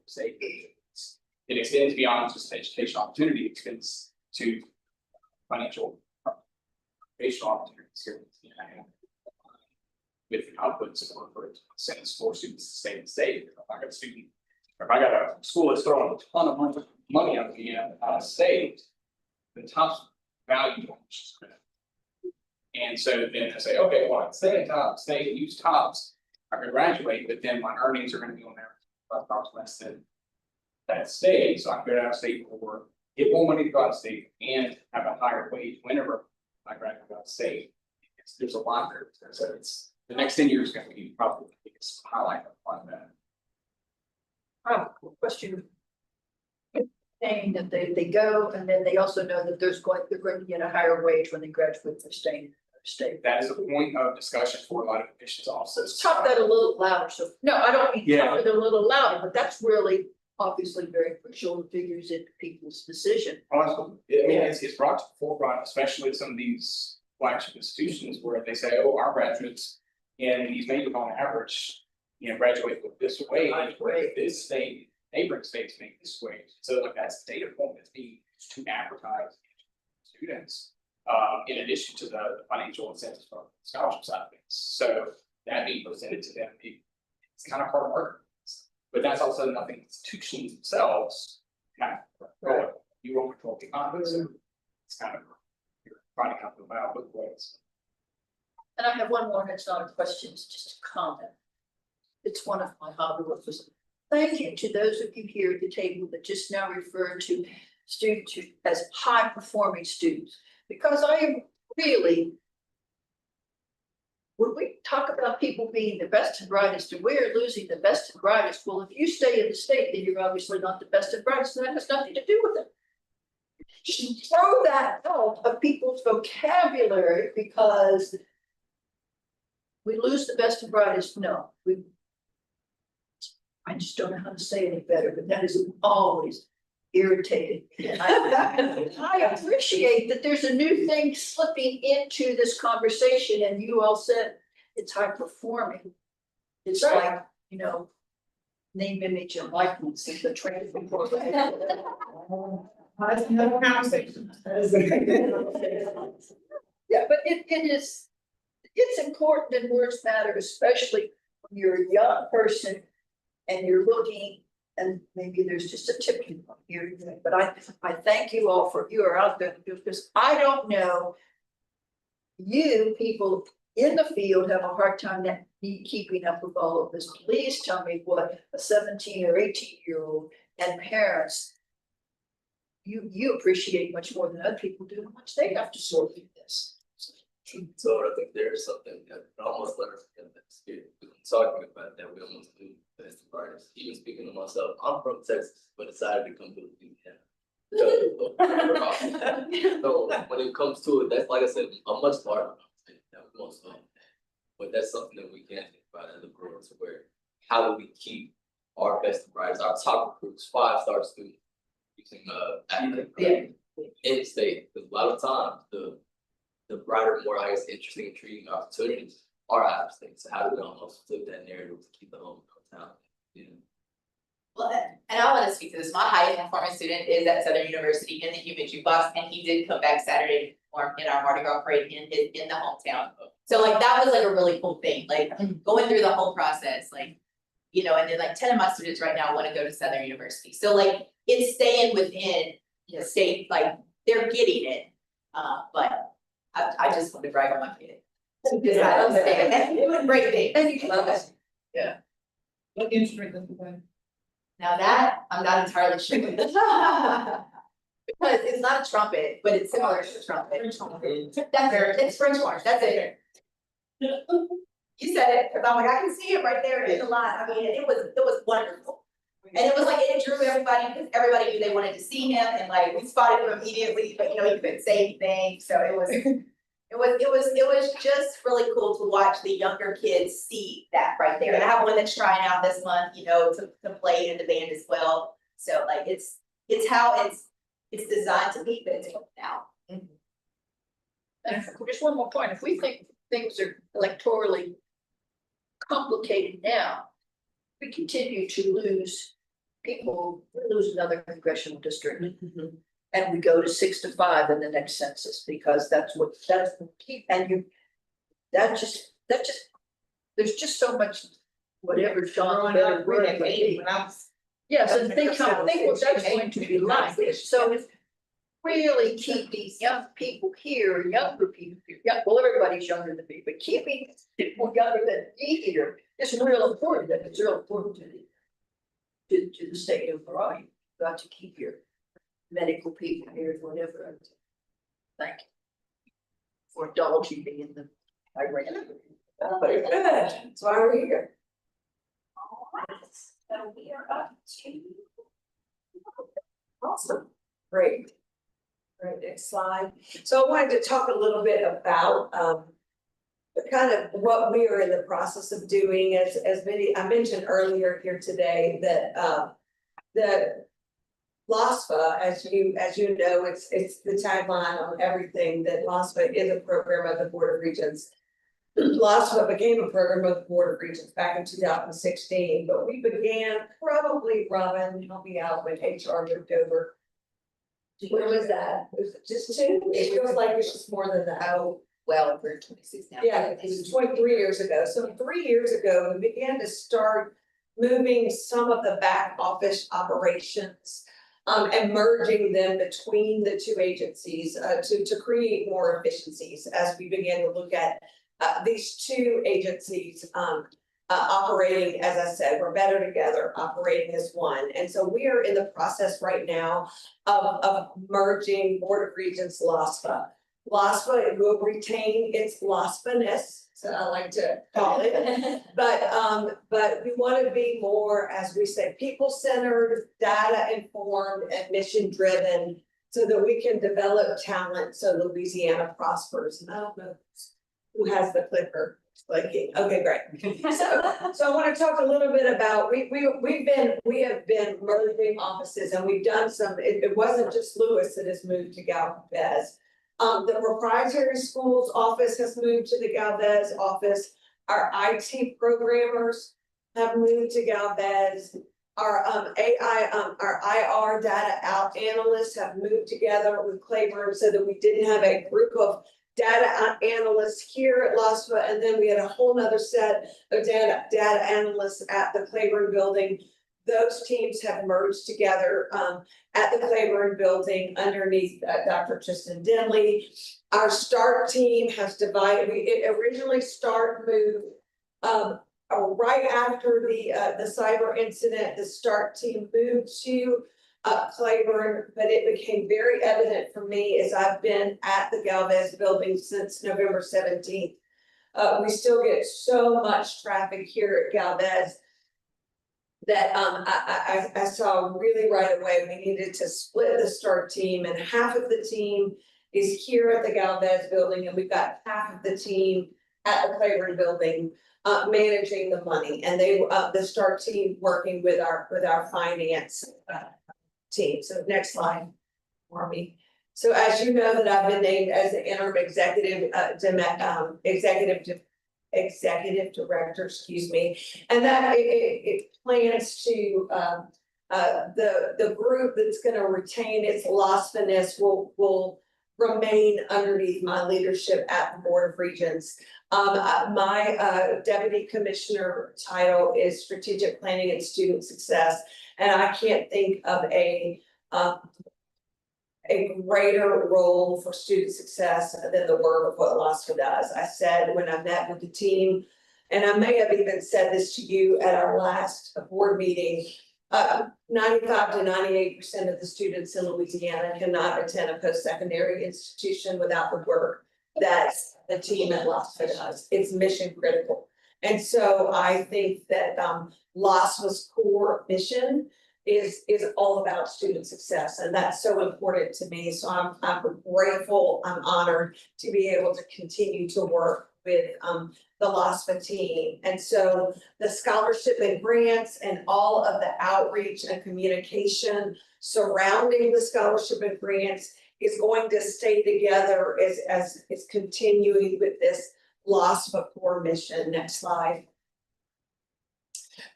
say it extends beyond just education opportunity, it extends to financial opportunities here. With outputs for sense for students to stay in the state. If I got a student, if I got a school that's throwing a ton of money out of the out of state, the top value is critical. And so then I say, okay, well, I stay in top, use tops, I can graduate, but then my earnings are gonna be on there $5 less than that state, so I can go out of state or get more money to go out of state and have a higher wage whenever I graduate out of state. There's a lot there, so it's, the next 10 years is gonna be probably the biggest highlight of that. Question. Saying that they go, and then they also know that they're going to get a higher wage when they graduate from staying in their state. That is a point of discussion for a lot of admissions officers. Let's talk that a little louder, so, no, I don't mean Yeah. talk it a little louder, but that's really obviously very crucial and figures into people's decision. Honestly, I mean, it's brought to the forefront, especially with some of these flagship institutions where they say, oh, our graduates in these majors on average, graduate with this wage, where this state, neighboring states make this wage. So like that's the data point that's being used to advertise students, in addition to the financial incentives from the scholarship side of things. So that being presented to them, it's kind of hard work. But that's also nothing institutions themselves kind of control. You won't control the economy, so it's kind of, you're trying to come about with ways. And I have one more, and it's not a question, it's just a comment. It's one of my hobby workers. Thank you to those of you here at the table that just now referred to students as high performing students, because I am really. When we talk about people being the best and brightest, and we're losing the best and brightest, well, if you stay in the state, then you're obviously not the best and brightest, and that has nothing to do with it. Just throw that out of people's vocabulary because we lose the best and brightest. No, I just don't know how to say any better, but that is always irritating. I appreciate that there's a new thing slipping into this conversation, and you all said it's high performing. It's like, name, image, and likeness is the training. That's another conversation. Yeah, but it's important and words matter, especially when you're a young person and you're looking, and maybe there's just a tipping point here, but I thank you all for you are out there because I don't know. You people in the field have a hard time keeping up with all of this. Please tell me what a 17 or 18-year-old and parents you appreciate much more than other people do, how much they have to sort through this. So I think there's something that almost let us get that spirit. We've been talking about that we almost do best and brightest. Even speaking to myself, I'm from Texas, but decided to come to Louisiana. So when it comes to it, that's like I said, a much larger conversation that we want to. But that's something that we can think about as a group, to where how do we keep our best and brightest, our top recruits, 5-star students using academic in state, because a lot of times the brighter, more I guess interesting, intriguing opportunities are out of state. So how do we almost flip that narrative to keep the hometown? Well, and I want to speak to this. My highest performing student is at Southern University in the human jukebox, and he did come back Saturday to perform in our Mardi Gras parade in the hometown. So like that was like a really cool thing, like going through the whole process, like, and then like 10 of my students right now want to go to Southern University. So like it's staying within the state, like they're getting it. But I just want to brag on my kid. Because I understand that it was a great thing. And you can love it. What instrument does he play? Now that, I'm not entirely sure. Because it's not a trumpet, but it's similar to a trumpet. That's it, it's French horn, that's it. You said it, because I'm like, I can see it right there in the line, I mean, it was wonderful. And it was like, it drew everybody, because everybody knew they wanted to see him, and like, we spotted him immediately, but he couldn't say anything, so it was just really cool to watch the younger kids see that right there. And I have one that's trying out this month, to play in the band as well. So like it's how it's designed to be, but it's now. And just one more point, if we think things are electorally complicated now, we continue to lose people, we lose another congressional district. And we go to 6 to 5 in the next census, because that's key, and there's just so much, whatever John better word might be. Yes, and think what that's going to be like, so if really keep these young people here, younger people here, well, everybody's younger than me, but keeping people younger than me here is real important, and it's real important to the state overall. You've got to keep your medical people here, whatever. Thank you for indulging me in the irony. Very good, that's why we're here. Alright, so we are up to. Awesome, great. Right, next slide. So I wanted to talk a little bit about kind of what we are in the process of doing, as many, I mentioned earlier here today that, the LASPA, as you know, it's the tagline on everything, that LASPA is a program of the Board of Regents. LASPA became a program of the Board of Regents back in 2016, but we began probably, Robin, help me out, when HR moved over. When was that? Was it just 2? It feels like it's just more than that. Oh, well, we're 26 now. Yeah, it was 23 years ago. So 3 years ago, we began to start moving some of the back office operations and merging them between the 2 agencies to create more efficiencies as we began to look at these 2 agencies operating, as I said, we're better together, operating as one. And so we are in the process right now of merging Board of Regents LASPA. LASPA will retain its LASPA-ness, so I like to call it. But we want to be more, as we say, people-centered, data-informed, and mission-driven, so that we can develop talent so Louisiana prospers. And I don't know who has the clicker. Clicking. Okay, great. So I want to talk a little bit about, we have been merging offices, and we've done some, it wasn't just Lewis that has moved to Galvez. The proprietary schools office has moved to the Galvez office. Our IT programmers have moved to Galvez. Our our IR data analysts have moved together with Claiborne, so that we didn't have a group of data analysts here at LASPA, and then we had a whole nother set of data analysts at the Claiborne building. Those teams have merged together at the Claiborne building underneath Dr. Tristan Denley. Our START team has divided, originally START moved right after the cyber incident, the START team moved to Claiborne, but it became very evident for me as I've been at the Galvez building since November 17th. We still get so much traffic here at Galvez that I saw really right away we needed to split the START team, and half of the team is here at the Galvez building, and we've got half of the team at the Claiborne building managing the money, and the START team working with our finance team. So next slide, Marmy. So as you know, that I've been named as the interim executive director, excuse me, and that it plans to the group that's going to retain its LASPA-ness will remain underneath my leadership at the Board of Regents. My deputy commissioner title is strategic planning and student success. And I can't think of a greater role for student success than the work of what LASPA does. I said when I met with the team, and I may have even said this to you at our last board meeting, 95 to 98% of the students in Louisiana cannot attend a post-secondary institution without the work that the team at LASPA does. It's mission critical. And so I think that LASPA's core mission is all about student success, and that's so important to me. So I'm grateful, I'm honored to be able to continue to work with the LASPA team. And so the scholarship and grants and all of the outreach and communication surrounding the scholarship and grants is going to stay together as it's continuing with this LASPA core mission. Next slide.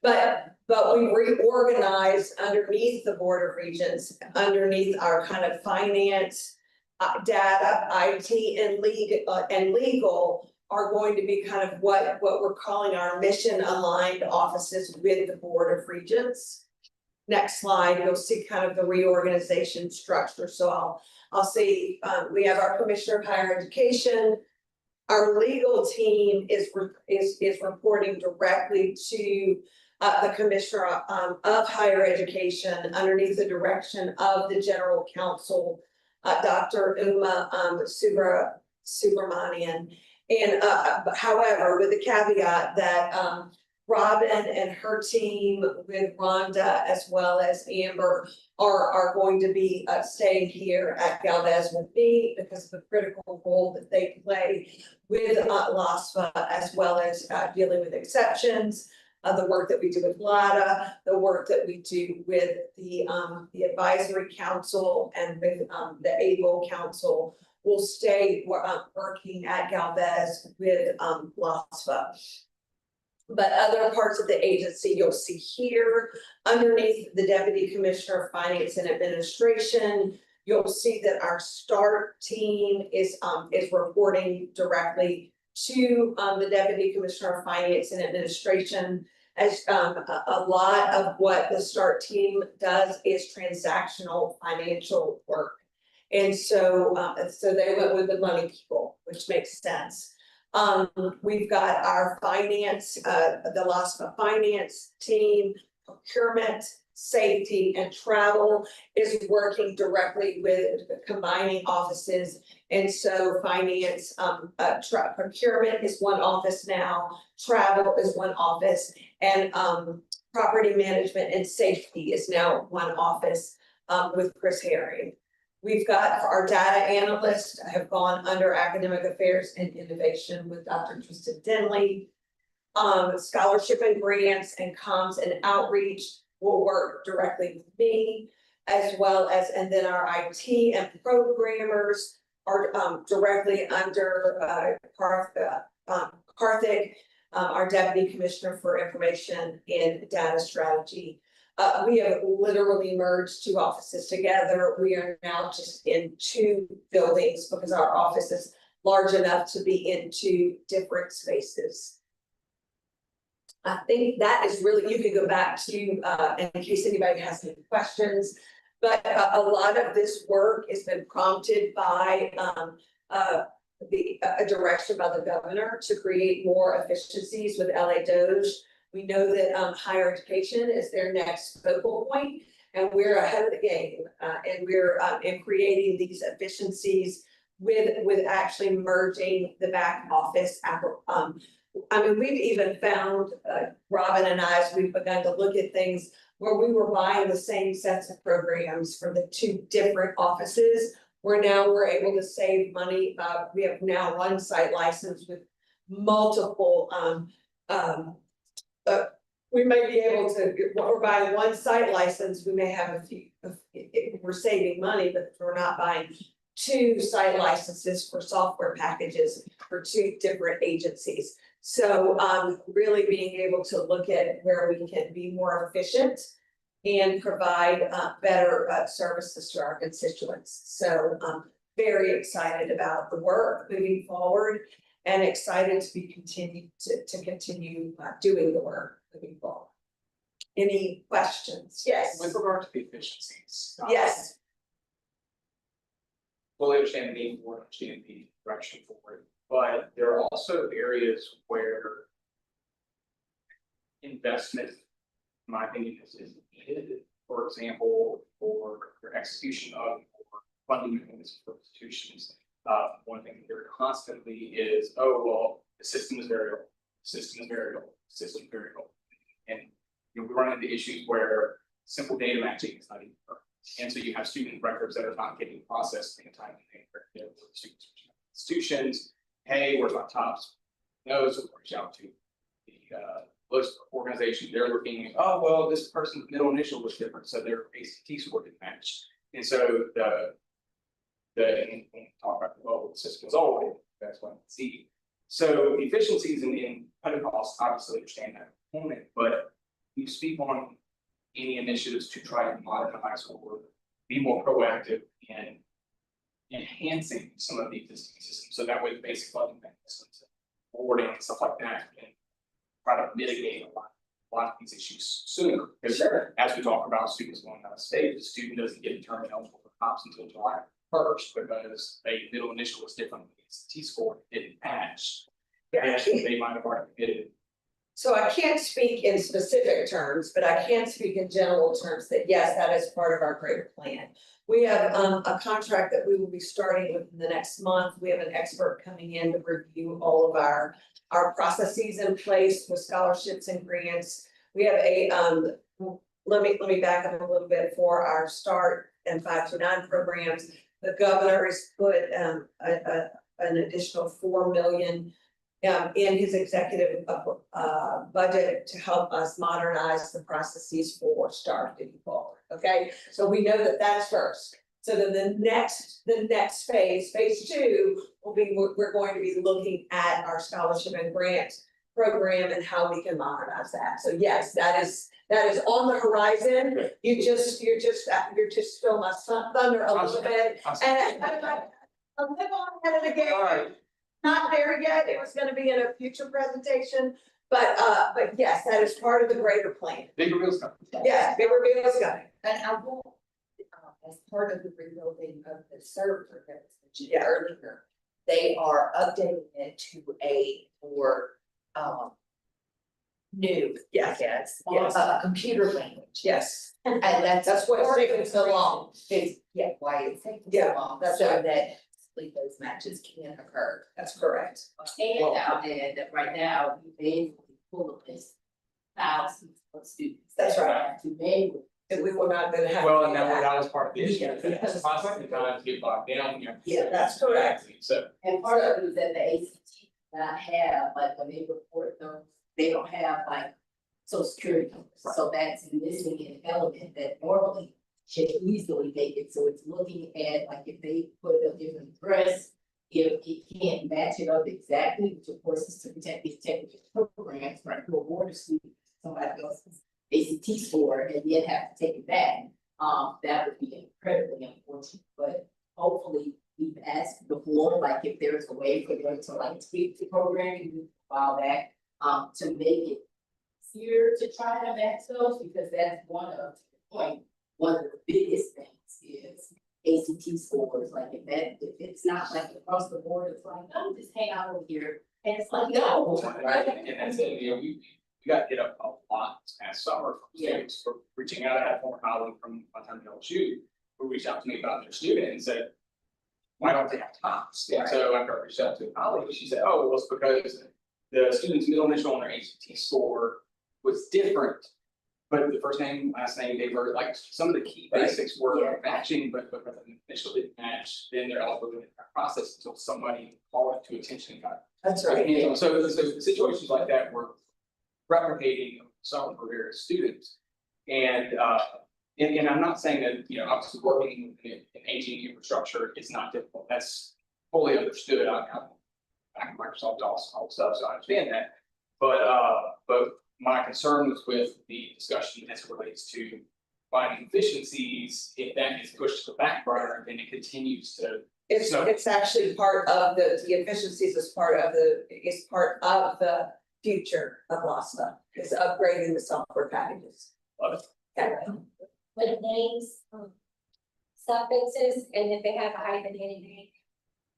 But we reorganized underneath the Board of Regents, underneath our kind of finance, data, IT, and legal are going to be kind of what we're calling our mission aligned offices with the Board of Regents. Next slide, you'll see kind of the reorganization structure. So I'll see we have our Commissioner of Higher Education. Our legal team is reporting directly to the Commissioner of Higher Education underneath the direction of the General Counsel, Dr. Uma Subramanian. And however, with the caveat that Robin and her team with Rhonda as well as Amber are going to be staying here at Galvez with me because of the critical role that they play with LASFA as well as dealing with exceptions. The work that we do with LADA, the work that we do with the advisory council and with the ABLE council will stay working at Galvez with LASFA. But other parts of the agency you'll see here underneath the Deputy Commissioner of Finance and Administration. You'll see that our START team is reporting directly to the Deputy Commissioner of Finance and Administration. As a lot of what the START team does is transactional financial work. And so they went with the money people, which makes sense. We've got our finance, the LASFA finance team, procurement, safety, and travel is working directly with combining offices. And so finance, procurement is one office now, travel is one office, and property management and safety is now one office with Chris Herring. We've got our data analysts have gone under academic affairs and innovation with Dr. Tristan Denley. Scholarship and grants and comms and outreach will work directly with me, as well as, and then our IT and programmers are directly under Karthik, our Deputy Commissioner for Information and Data Strategy. We have literally merged two offices together. We are now just in two buildings because our office is large enough to be in two different spaces. I think that is really, you can go back to, in case anybody has any questions, but a lot of this work has been prompted by a direction by the governor to create more efficiencies with LA Doge. We know that higher education is their next focal point, and we're ahead of the game, and we're in creating these efficiencies with actually merging the back office. I mean, we've even found, Robin and I, as we've begun to look at things where we were buying the same sets of programs for the two different offices, where now we're able to save money. We have now one site license with multiple, we may be able to, when we're buying one site license, we may have a few, we're saving money, but we're not buying two site licenses for software packages for two different agencies. So really being able to look at where we can be more efficient and provide better services to our constituents. So I'm very excited about the work moving forward and excited to be continue doing the work moving forward. Any questions? Yes. With regard to the efficiencies. Yes. Fully understand the need for it, understand the direction for it, but there are also areas where investment, in my opinion, is needed. For example, for your execution of funding mechanisms for institutions. One thing here constantly is, oh, well, the system is very old, the system is very old, the system is very old. And we run into issues where simple data matching is not even perfect. And so you have student records that are not getting processed in a timely manner. Students, institutions, hey, where's my tops? No, so reach out to the list organization. They're looking, oh, well, this person's middle initial was different, so their ACT score didn't match. And so when we talk about, well, the system is old, that's what I see. So efficiencies in cutting costs, obviously understand that component, but you speak on any initiatives to try to modernize or be more proactive in enhancing some of the existing systems. So that way the basic funding mechanisms, forwarding and stuff like that can try to mitigate a lot of these issues sooner. Because as we talk about students going out of state, the student doesn't get determined eligible for COPS until July 1st because a middle initial was different than the T score didn't match. And they might have already committed So I can't speak in specific terms, but I can speak in general terms that yes, that is part of our greater plan. We have a contract that we will be starting within the next month. We have an expert coming in to review all of our processes in place with scholarships and grants. We have a let me back up a little bit for our START and 529 programs. The governor has put an additional 4 million in his executive budget to help us modernize the processes for START moving forward, okay? So we know that that's first. So then the next phase 2, will be, we're going to be looking at our scholarship and grant program and how we can modernize that. So yes, that is on the horizon. You're just still my thunder a little bit. And I'm living on ahead of the game. Not there yet, it was gonna be in a future presentation, but yes, that is part of the greater plan. Big reveals coming. Yes, big reveal is coming. And I will, as part of the rebuilding of the server that was mentioned Yeah. earlier, they are updating it to a more, new, I Yes, guess, yes. computer language. Yes, And that's what's part of taking the so long. Is, yeah, why it's taking so Yeah, long, that's so right. that those matches can occur. That's correct. And I'll add that right now, we basically full of this thousands of students. That's right. To manually. And we were not gonna have. Well, to and do that was part of the issue, Yeah, because because- sometimes get bogged down, you know. Yeah, that's correct. So, And part of it is that the ACT does not have, like, when they report those, they don't have like social security numbers. So that's missing an element that normally should easily make it. So it's looking at, like, if they put a different address, if it can't match it up exactly, which of course is to protect these technical programs, right, to award a student somebody else's ACT score and then have to take it back. That would be incredibly unfortunate, but hopefully we've asked before, like, if there's a way for them to like tweak the programming a while back, to make it easier to try to match those, because that's one of the biggest things is ACT scores, like if it's not like across the board, it's like, oh, just hang out over here, and it's like, no. right, and that's it, you know, we got hit up a lot this past summer from students for reaching out. I had a former colleague from my time at LSU who reached out to me about their student and said, why don't they have TOPS? And so after I reached out to a colleague, she said, oh, well, it's because the student's middle initial on their ACT score was different. But the first name, last name, they were like, some of the key basics were matching, but because the initial didn't match, then they're also in that process until somebody called it to attention and got. That's right. So situations like that were replicating some for various students. And I'm not saying that, you know, obviously working in aging infrastructure is not difficult. That's fully understood. I'm back in Microsoft also, all the stuff, so I understand that. But my concern was with the discussion as it relates to finding efficiencies. If that is pushed to the back burner, then it continues to. It's actually part of the efficiencies is part of the future of LASPA, is upgrading the software packages. Love it. Okay. With names, suffixes, and if they have a hyphenated name.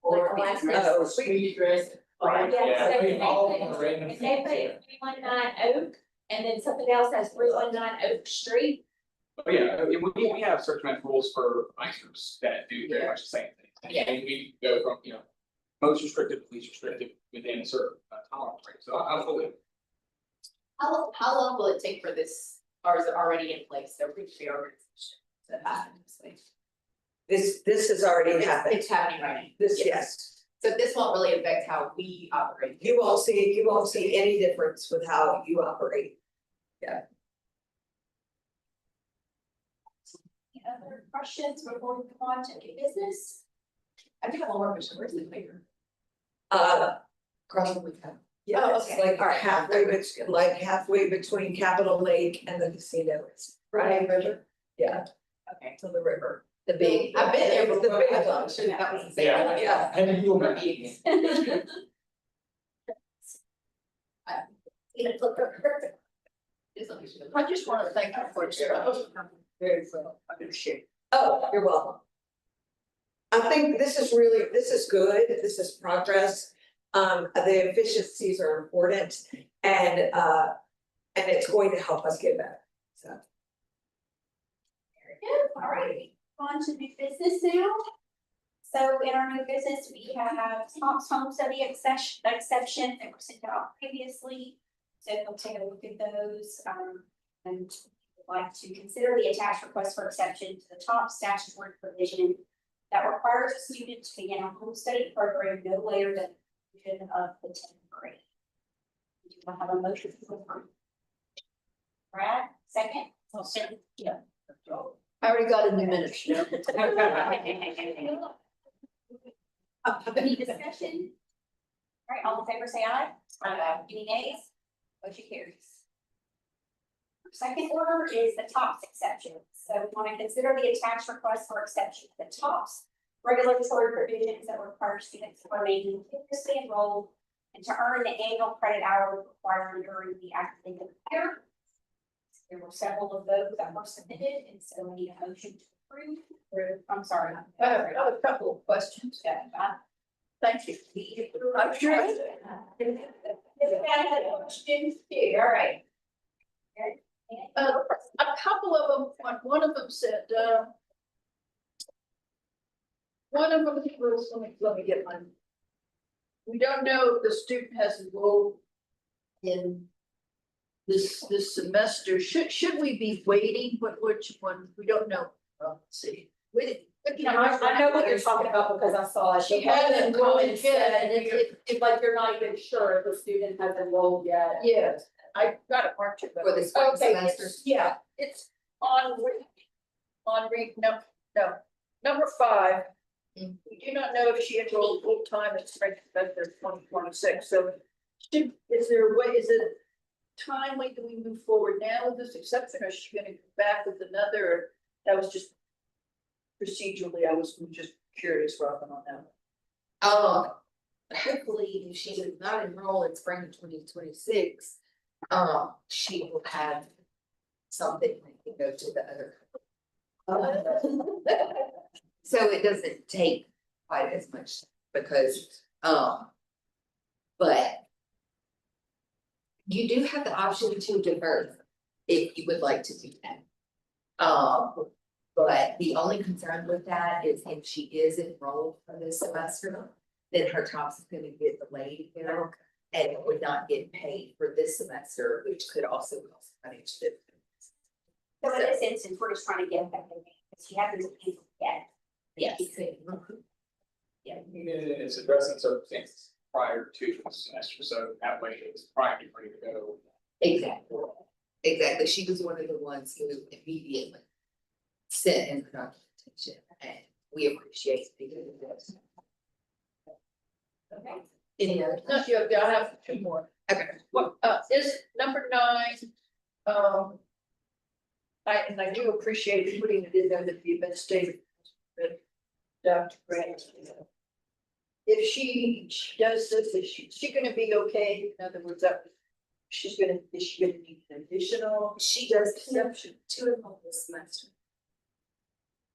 Or Like the the last address, street address. Right. Yeah, Yeah, same all thing. of the random If they put 319 Oak, and then something else has 319 Oak Street, But yeah, I mean, we have search match rules for ICERs that do very much the same thing. Yeah. And we go from, you know, most restrictive, least restrictive within a certain tolerance rate. So I'm fully. How long will it take for this, or is it already in place, the reorganization to happen? This has already happened. It's happening right now. This, yes. So this won't really affect how we operate. You won't see any difference with how you operate. Any other questions before we go on to new business? I think I have one more question, where's the paper? Across the weekend. Yeah, Oh, it's okay. like halfway between Capitol Lake and the casino. It's right, river. Yeah, Okay. to the river. The big. I've been there The before, big I one. thought sure that was the same. Yeah. one. Yeah. And then you'll For match. meetings. I just want to thank you for your very well leadership. Oh, you're welcome. I think this is good, this is progress. The efficiencies are important and it's going to help us get better, so. Very good, all right, on to new business now. So in our new business, we have Tom's Home Study exception that were sent out previously. So we'll take a look at those, and would like to consider the attached request for exception to the top statutory provision that requires a student to begin a home study program no later than the conclusion of the 10th grade. Do you have a motion to approve? Brad, second? I'll second. Yeah. I already got in the minutes, yeah. Any discussion? All right, all in favor, say aye. Aye. Any nays? Motion carries. Second order is the TOPS exception. So we want to consider the attached request for exception to the TOPS regulatory provisions that require students to remain continuously enrolled and to earn the annual credit hour required during the academic year. There were several of those that were submitted, and so we need a motion to approve. I'm sorry. I have a couple of questions. Thank you. I'm sure. All right. A couple of them, one of them said, one of them was, let me get mine. We don't know if the student has enrolled in this semester. Should we be waiting? Which one? We don't know. Let's see. We didn't. I know what you're talking about because I saw it. She hasn't enrolled yet, and it's like you're not even sure if the student has enrolled yet. Yes, I got it marked. For the spring Okay, semester. yeah, it's number 5. We do not know if she enrolled full time in spring semester 2026. So, is there a way? Is it timely? Do we move forward now with this exception, or is she going to come back with another? Or that was just procedurally. I was just curious, Robin, on that. Hopefully, if she does not enroll in spring of 2026, she will have something that can go to the other. So it doesn't take quite as much because, but you do have the option to defer if you would like to do that. But the only concern with that is if she is enrolled for this semester, then her TOPS is gonna get delayed again. And it would not get paid for this semester, which could also cause financial difficulties. So in this instance, we're just trying to get that, because she hasn't paid yet. Yes. Yeah. It's addressing circumstances prior to the semester, so that way it's primed and ready to go. Exactly. Exactly. She was one of the ones who immediately sent in her documentation, and we appreciate this. Okay. Any other? No, yeah, I have 2 more. Okay. What, is number 9, I do appreciate putting it in there that the administrative. Dr. Grant. If she does this, is she gonna be okay? In other words, is she gonna need an additional? She does exception? to enroll this semester.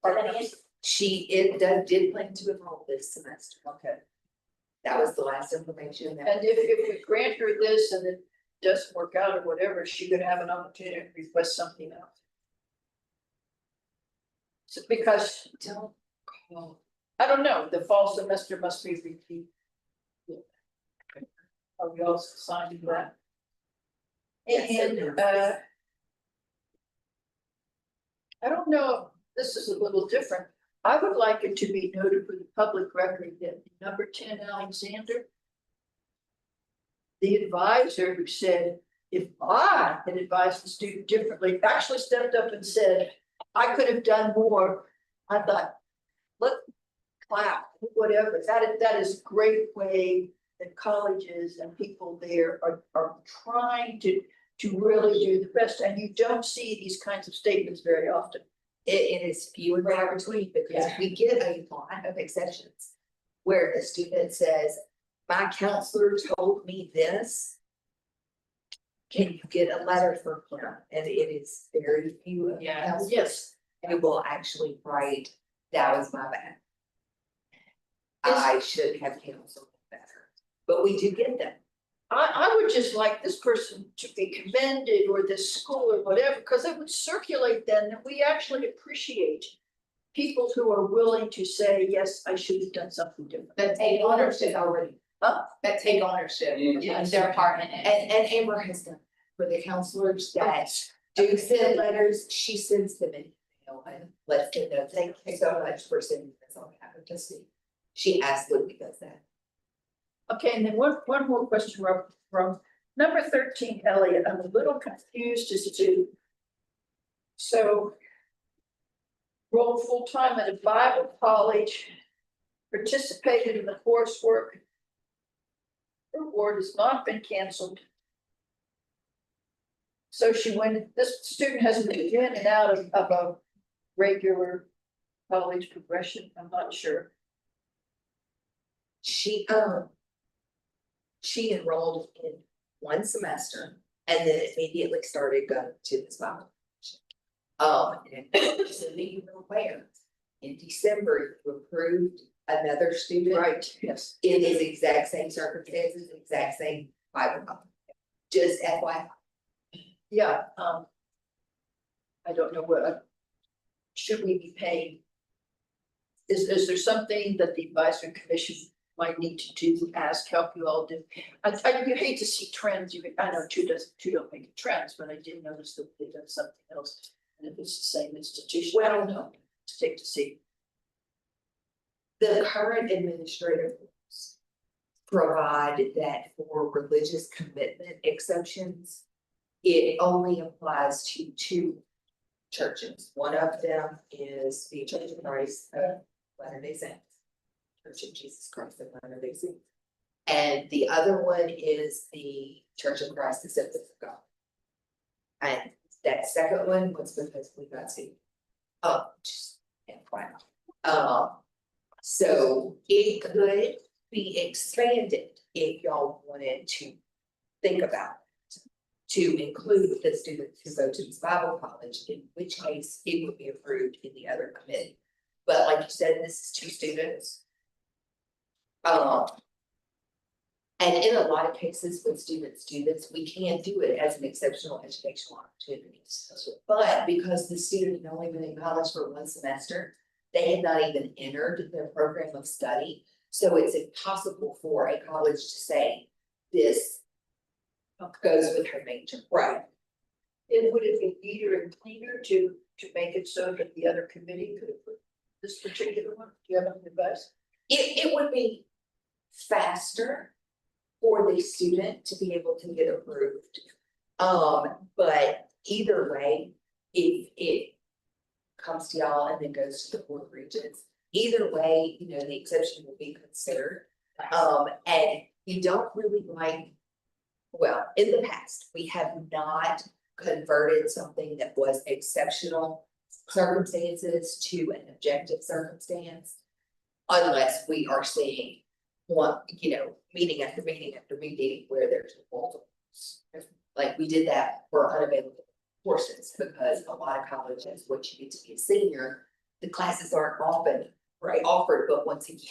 Pardon me? Did plan to enroll this semester. Okay. That was the last information that. And if we grant her this and it doesn't work out or whatever, she could have an opportunity to request something else. So because I don't know, the fall semester must be repeated. Are we all signed to that? And I don't know, this is a little different. I would like it to be noted for the public record that number 10 Alexander, the advisor who said, if I had advised the student differently, actually stepped up and said, I could have done more. I thought, let clap, whatever. That is a great way that colleges and people there are trying to really do the best. And you don't see these kinds of statements very often. It is few and far between because we get a lot of exceptions where the student says, my counselor told me this. Can you get a letter from him? And it is very few. of counselors Yes. who will actually write, that was my bad. I should have counseled better. but we do get them. I would just like this person to be commended or this school or whatever, because it would circulate then that we actually appreciate people who are willing to say, yes, I should have done something different. That take ownership already. Huh? That take ownership and their part in it. And Amber has done for the counselors that do send letters, she sends them an email and lets them know, thank you so much for sending this on behalf of the city. She absolutely does that. Okay, and then one more question from number 13, Elliot, I'm a little confused as to. So. Roll full-time at a Bible college, participated in the coursework. Her award has not been canceled. So this student has moved in and out of a regular college progression, I'm not sure. She enrolled in one semester and then immediately started going to this Bible. And so that you were aware, in December, you approved another student. Right, yes. In his exact same circumstances, exact same Bible college. Just FYI. Yeah, I don't know what, should we be paying? Is there something that the advisory commission might need to do, help you all do? You hate to see trends, I know two don't make trends, but I did notice that they've done something else. And if it's the same institution, I don't know, to take to see. The current administrative rules provide that for religious commitment exceptions, it only applies to two churches. One of them is the Church of Christ of Latter-day Saints, Church of Jesus Christ of Latter-day Saints. And the other one is the Church of Christ Assemblies of God. And that second one was because we got to, just FYI. So it could be expanded if y'all wanted to think about it, to include the students who go to this Bible college, in which case it would be approved in the other committee. But like you said, this is two students. And in a lot of cases, when students do this, we can do it as an exceptional educational opportunity. But because the student had only been in college for one semester, they had not even entered their program of study. So it's impossible for a college to say this goes with her major. Right. And would it be neater and cleaner to make it so that the other committee could approve this particular one? Do you have any advice? It would be faster for the student to be able to get approved. But either way, if it comes to y'all and then goes to the board of regents, either way, you know, the exception will be considered. And you don't really like, well, in the past, we have not converted something that was exceptional circumstances to an objective circumstance. Unless we are seeing one, you know, meeting after meeting after meeting where there's multiples. Like we did that for unavailable courses because a lot of colleges, once you get to be a senior, the classes aren't often offered, but once again,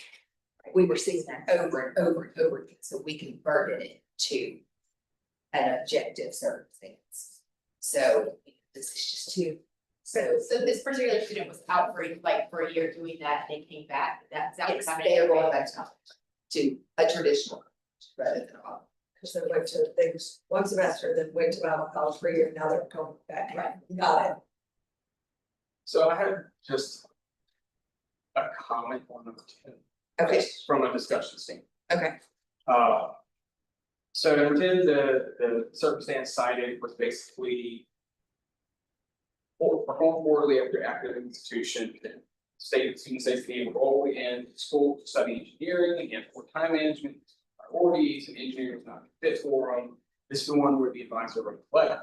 we were seeing that over and over and over again. So we converted it to an objective circumstance. So this is just two. So this particular student was out for a year doing that, and they came back, that's Yes, they are going back to college, to a traditional college rather than a Because they went to things one semester, then went to Bible college for a year, now they're going back. Right. Got it. So I had just a comment on number 10. Okay. Just from a discussion standpoint. Okay. So number 10, the circumstance cited was basically perform poorly after academic institution, state student safety enroll in school to study engineering and for time management priorities and engineering is not fit for them. This is the one where the advisor wrote the letter.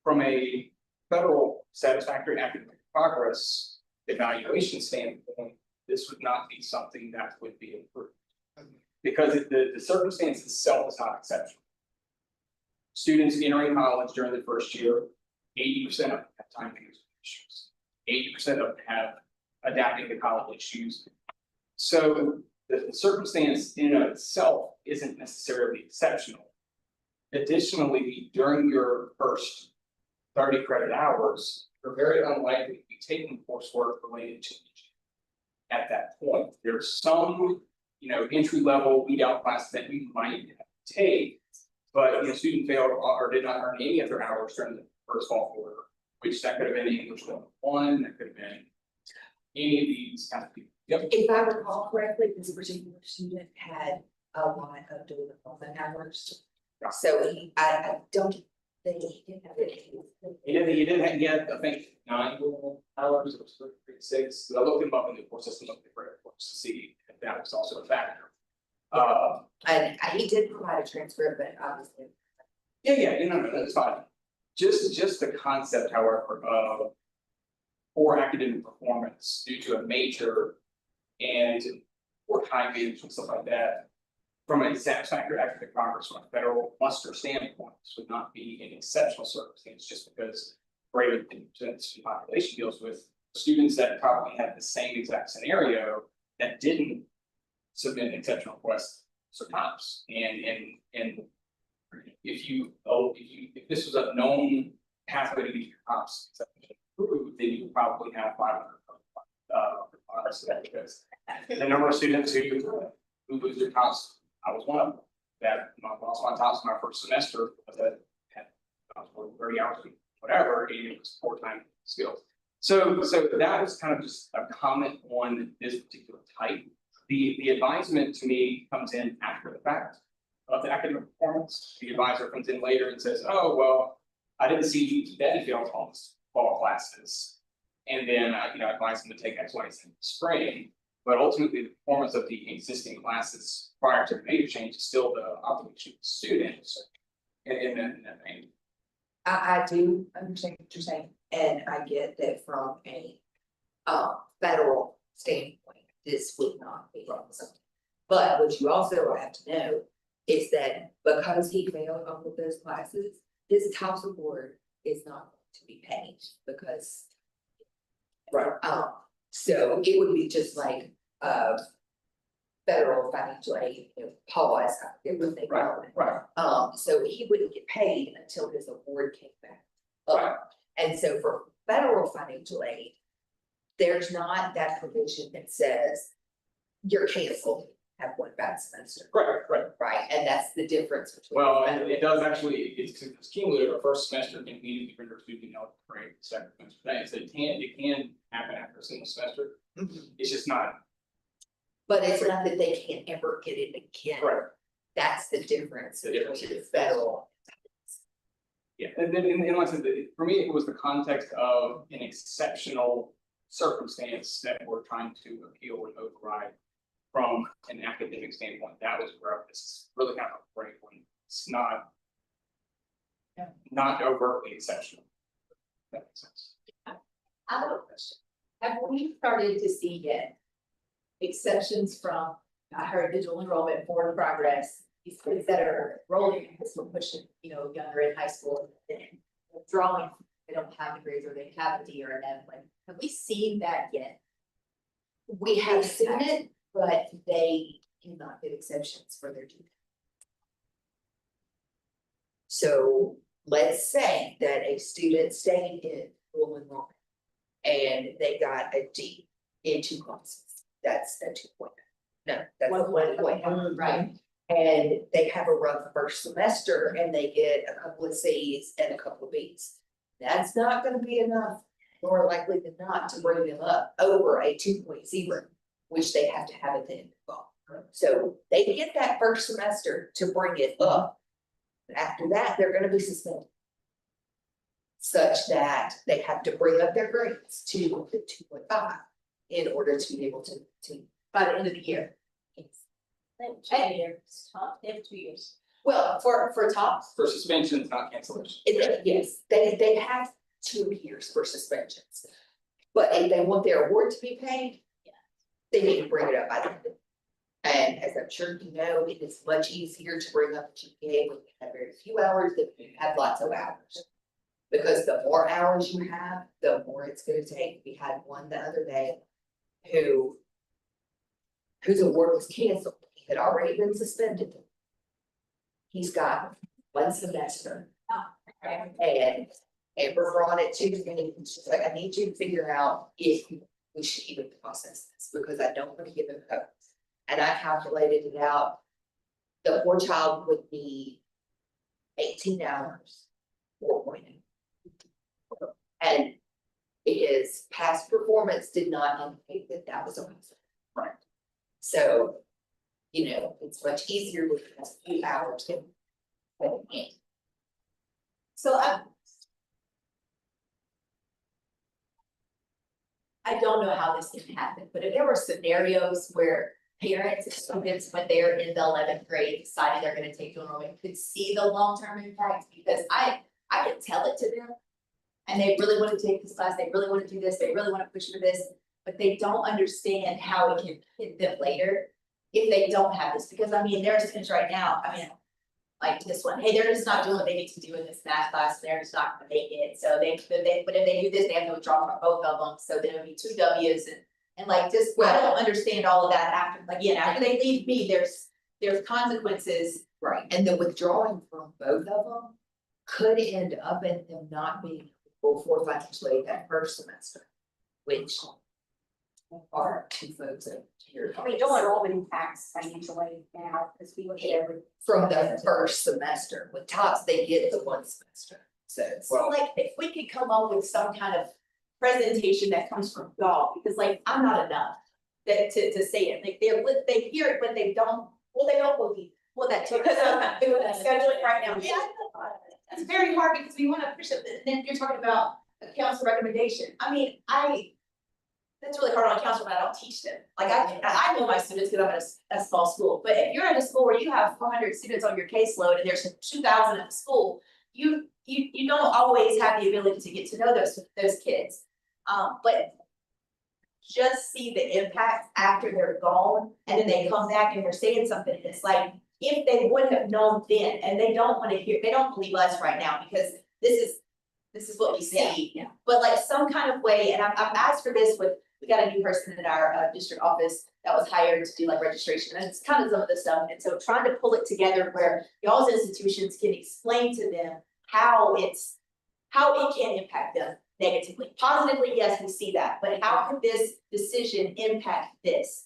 From a federal satisfactory academic progress evaluation standpoint, this would not be something that would be improved. Because the circumstance itself is not exceptional. Students entering college during the first year, 80% of them have time management issues. 80% of them have adapting to college issues. So the circumstance in and of itself isn't necessarily exceptional. Additionally, during your first 30 credit hours, you're very unlikely to be taking coursework related to teaching. At that point, there's some, entry level weed out classes that we might take. But student failed or did not earn any of their hours during the first fall quarter, which that could have been English 101, that could have been any of these kind of people. Yep. If I recall correctly, this particular student had a lot of dual enrollment hours. Yeah. So I don't think he did have it. He didn't get, I think, 9 hours, it was 36. I looked him up in the course system of the credit course to see if that was also a factor. And he did provide a transcript, but obviously. No, that's fine. Just the concept, however, of poor academic performance due to a major and poor time management, stuff like that. From a satisfactory academic progress from a federal muster standpoint, this would not be an exceptional circumstance just because greater than the population deals with students that probably had the same exact scenario that didn't submit an exceptional request sometimes. And if this was a known pathway to get your COPS exception approved, then you would probably have 500 because the number of students who lose their COPS, I was one of them. That lost my COPS my first semester because I had 30 hours a week, whatever, and it was 4-time skills. So that was kind of just a comment on this particular type. The advisement to me comes in after the fact of the academic performance. The advisor comes in later and says, oh, well, I didn't see that he failed all his fall classes. And then I advise him to take X, Y, Z in the spring. But ultimately, the performance of the existing classes prior to the major change is still the obligation of the students. And then, I do understand what you're saying, and I get that from a federal standpoint, this would not be something. But what you also have to know is that because he failed all of those classes, his TOPS award is not going to be paid because. Right. So it would be just like federal financial aid, pause, it would take. right. So he wouldn't get paid until his award came back. Right. And so for federal financial aid, there's not that provision that says you're canceled, have one bad semester. Right, and that's the difference between. Well, and it does actually, it's cumulative. Our first semester can immediately render a student eligible for a second semester. So it can happen after a single semester. It's just not. But it's not that they can't ever get it again. Right. That's the difference The difference. between the federal. Yeah, and like I said, for me, it was the context of an exceptional circumstance that we're trying to appeal and override from an academic standpoint. That was where this is really kind of a break when it's not overtly exceptional. That makes sense. I have a question. Have we started to see yet exceptions from, I heard digital enrollment, forward progress, these kids that are enrolling in high school, pushing, younger in high school, and withdrawing, they don't have the grades or they have a D or an F, like, have we seen that yet? We have seen it, but they cannot get exceptions for their GPA. So let's say that a student stayed in dual enrollment and they got a D in 2 classes. That's a 2.0. No, that's a 1.0. Right. And they have a rough first semester and they get a couple of C's and a couple of B's. That's not going to be enough, more likely than not, to bring them up over a 2.0, which they have to have at the end of the fall. So they get that first semester to bring it up. After that, they're going to be suspended, such that they have to bring up their grades to the 2.5 in order to be able to By the end of the year. They have 2 years. Well, for tops, For suspensions, not cancellations. Yes, they have 2 years for suspensions. But if they want their award to be paid, they need to bring it up by the end. And as I'm sure you know, it is much easier to bring up a GPA when you have very few hours than when you have lots of hours. Because the more hours you have, the more it's gonna take. We had one the other day who whose award was canceled, he had already been suspended. He's got one semester. And Amber brought it to me, and she's like, I need you to figure out if we should even process this, because I don't want to give him hope. And I calculated it out. The poor child would need 18 hours, 4.0. And his past performance did not indicate that that was a reason. Right. So, you know, it's much easier with a few hours than. So I don't know how this can happen, but if there were scenarios where parents and students, when they're in the 11th grade, decided they're gonna take dual enrollment, could see the long-term impact, because I can tell it to them. And they really wanna take this class, they really wanna do this, they really wanna push for this, but they don't understand how it can hit them later if they don't have this, because I mean, there are students right now, I mean, like this one, hey, they're just not doing what they need to do in this math class, they're just not gonna make it, so but if they do this, they have to withdraw from both of them, so then it'll be 2 Ws and like just, I don't understand all of that after, again, after they leave me, there's consequences. Right, and the withdrawing from both of them could end up in them not being full for financially that first semester, which are two folks that here. I mean, dual enrollment impacts financially now, because we look at every. From the first semester, with TOPS, they get the one semester, so. So like, if we could come up with some kind of presentation that comes from y'all, because like, I'm not enough. That to say it, like they hear it, but they don't, well, they don't believe, well, that too. Because I'm doing the scheduling right now. Yeah, it's very hard because we wanna push it, and then you're talking about a council recommendation, I mean, that's really hard on council, but I don't teach them, like I know my students because I'm at a small school, but if you're at a school where you have 400 students on your caseload and there's 2,000 at the school, you don't always have the ability to get to know those kids. But just see the impact after they're gone, and then they come back and they're saying something, and it's like, if they would have known then, and they don't wanna hear, they don't believe us right now, because this is what we see. Yeah. But like some kind of way, and I've asked for this with, we got a new person in our district office that was hired to do like registration, and it's kind of some of the stuff, and so trying to pull it together where y'all's institutions can explain to them how it can impact them negatively. Positively, yes, we see that, but how could this decision impact this?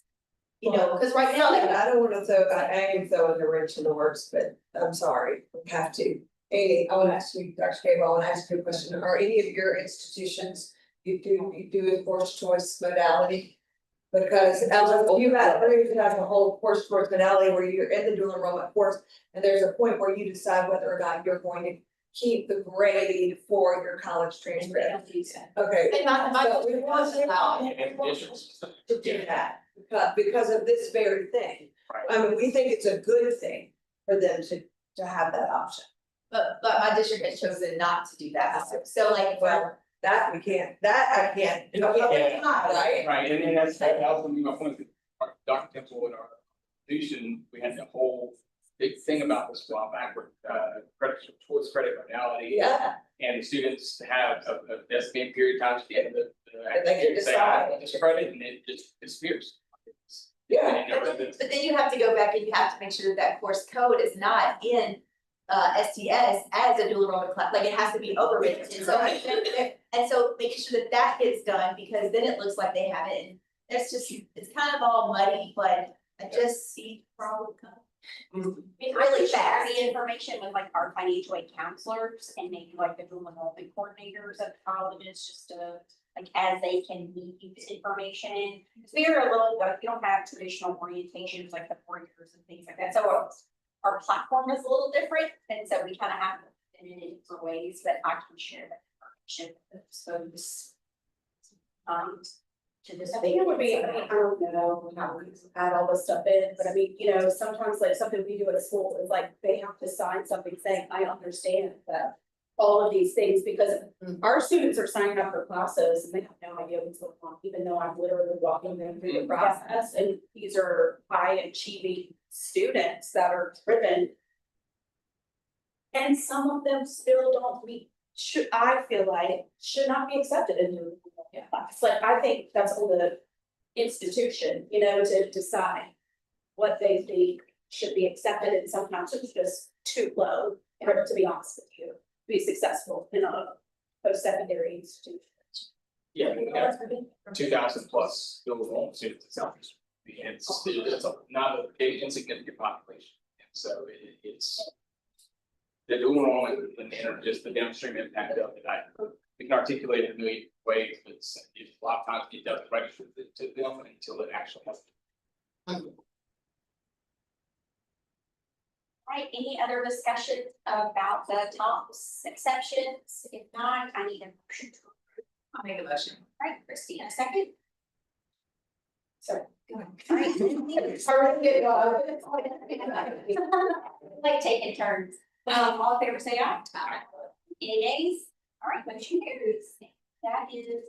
You know, because right now, like, I don't wanna I am throwing the wrench in the works, but I'm sorry, we have to. Amy, I wanna ask you, Dr. Cable, I wanna ask you a question, are any of your institutions, you do a course choice modality? Because you have a whole course choice modality where you're in the dual enrollment course, and there's a point where you decide whether or not you're going to keep the grade for your college transcript. Okay. and my So we want to To do that, because of this very thing. I mean, we think it's a good thing for them to have that option. but my district has chosen not to do that, so like, Well, that we can't, that I can't. Yeah. Right? Right, and that's also my point, Dr. Temple in our institution, we had the whole big thing about this a while back with credit towards credit modality. Yeah. And the students have a designated period of time at the end of the And they can academic say, I decide. want this credit, and it just disappears. Yeah. but then you have to go back and you have to make sure that that course code is not in STS as a dual enrollment class, like it has to be overwritten, and so making sure that that gets done, because then it looks like they have it, and it's just, it's kind of all muddy, but I just see problem coming. It's really share the information with like our financial aid counselors and maybe like the dual enrollment coordinators of colleges, just to, like, as they can need this information. Because we are a little, like, we don't have traditional orientations like the 4 years and things like that, so our platform is a little different, and so we kind of have to fit it in different ways, but I can share that information with those. To this. I think it would be, I mean, I don't know how we add all this stuff in, but I mean, you know, sometimes like something we do at a school is like, they have to sign something saying, I understand that. All of these things, because our students are signing up for classes and they have no idea what's going on, even though I'm literally walking them through the process, and these are high achieving students that are driven. And some of them still don't meet, I feel like, should not be accepted into the class, like, I think that's all the institution, you know, to decide what they think should be accepted, and sometimes it's just too low, to be honest with you, to be successful in a post-secondary institution. Yeah, we have 2,000 plus dual enrollment students in Southeast. It's not an insignificant population, and so it's. The dual enrollment and just the downstream impact of it, we can articulate it in a million ways, but it's a lot of times it doesn't register to them until it actually has. Right, any other discussion about the TOPS exceptions? If not, I need a motion to approve. I'll make a motion. All right, Christina, second. Sorry. Go ahead. All right. Like taking turns. All in favor, say aye. Aye. Any nays? All right, motion carries. That is.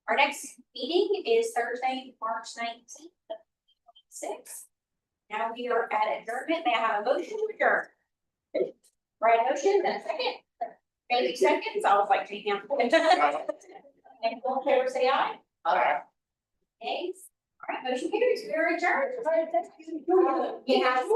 Our next meeting is Thursday, March 19th, 2026. Now we are at adjournment. May I have a motion to adjourn? Right, motion, then a second. Maybe seconds, I was like, damn. And all in favor, say aye. Aye. Nays? All right, motion carries. We are adjourned. You have to.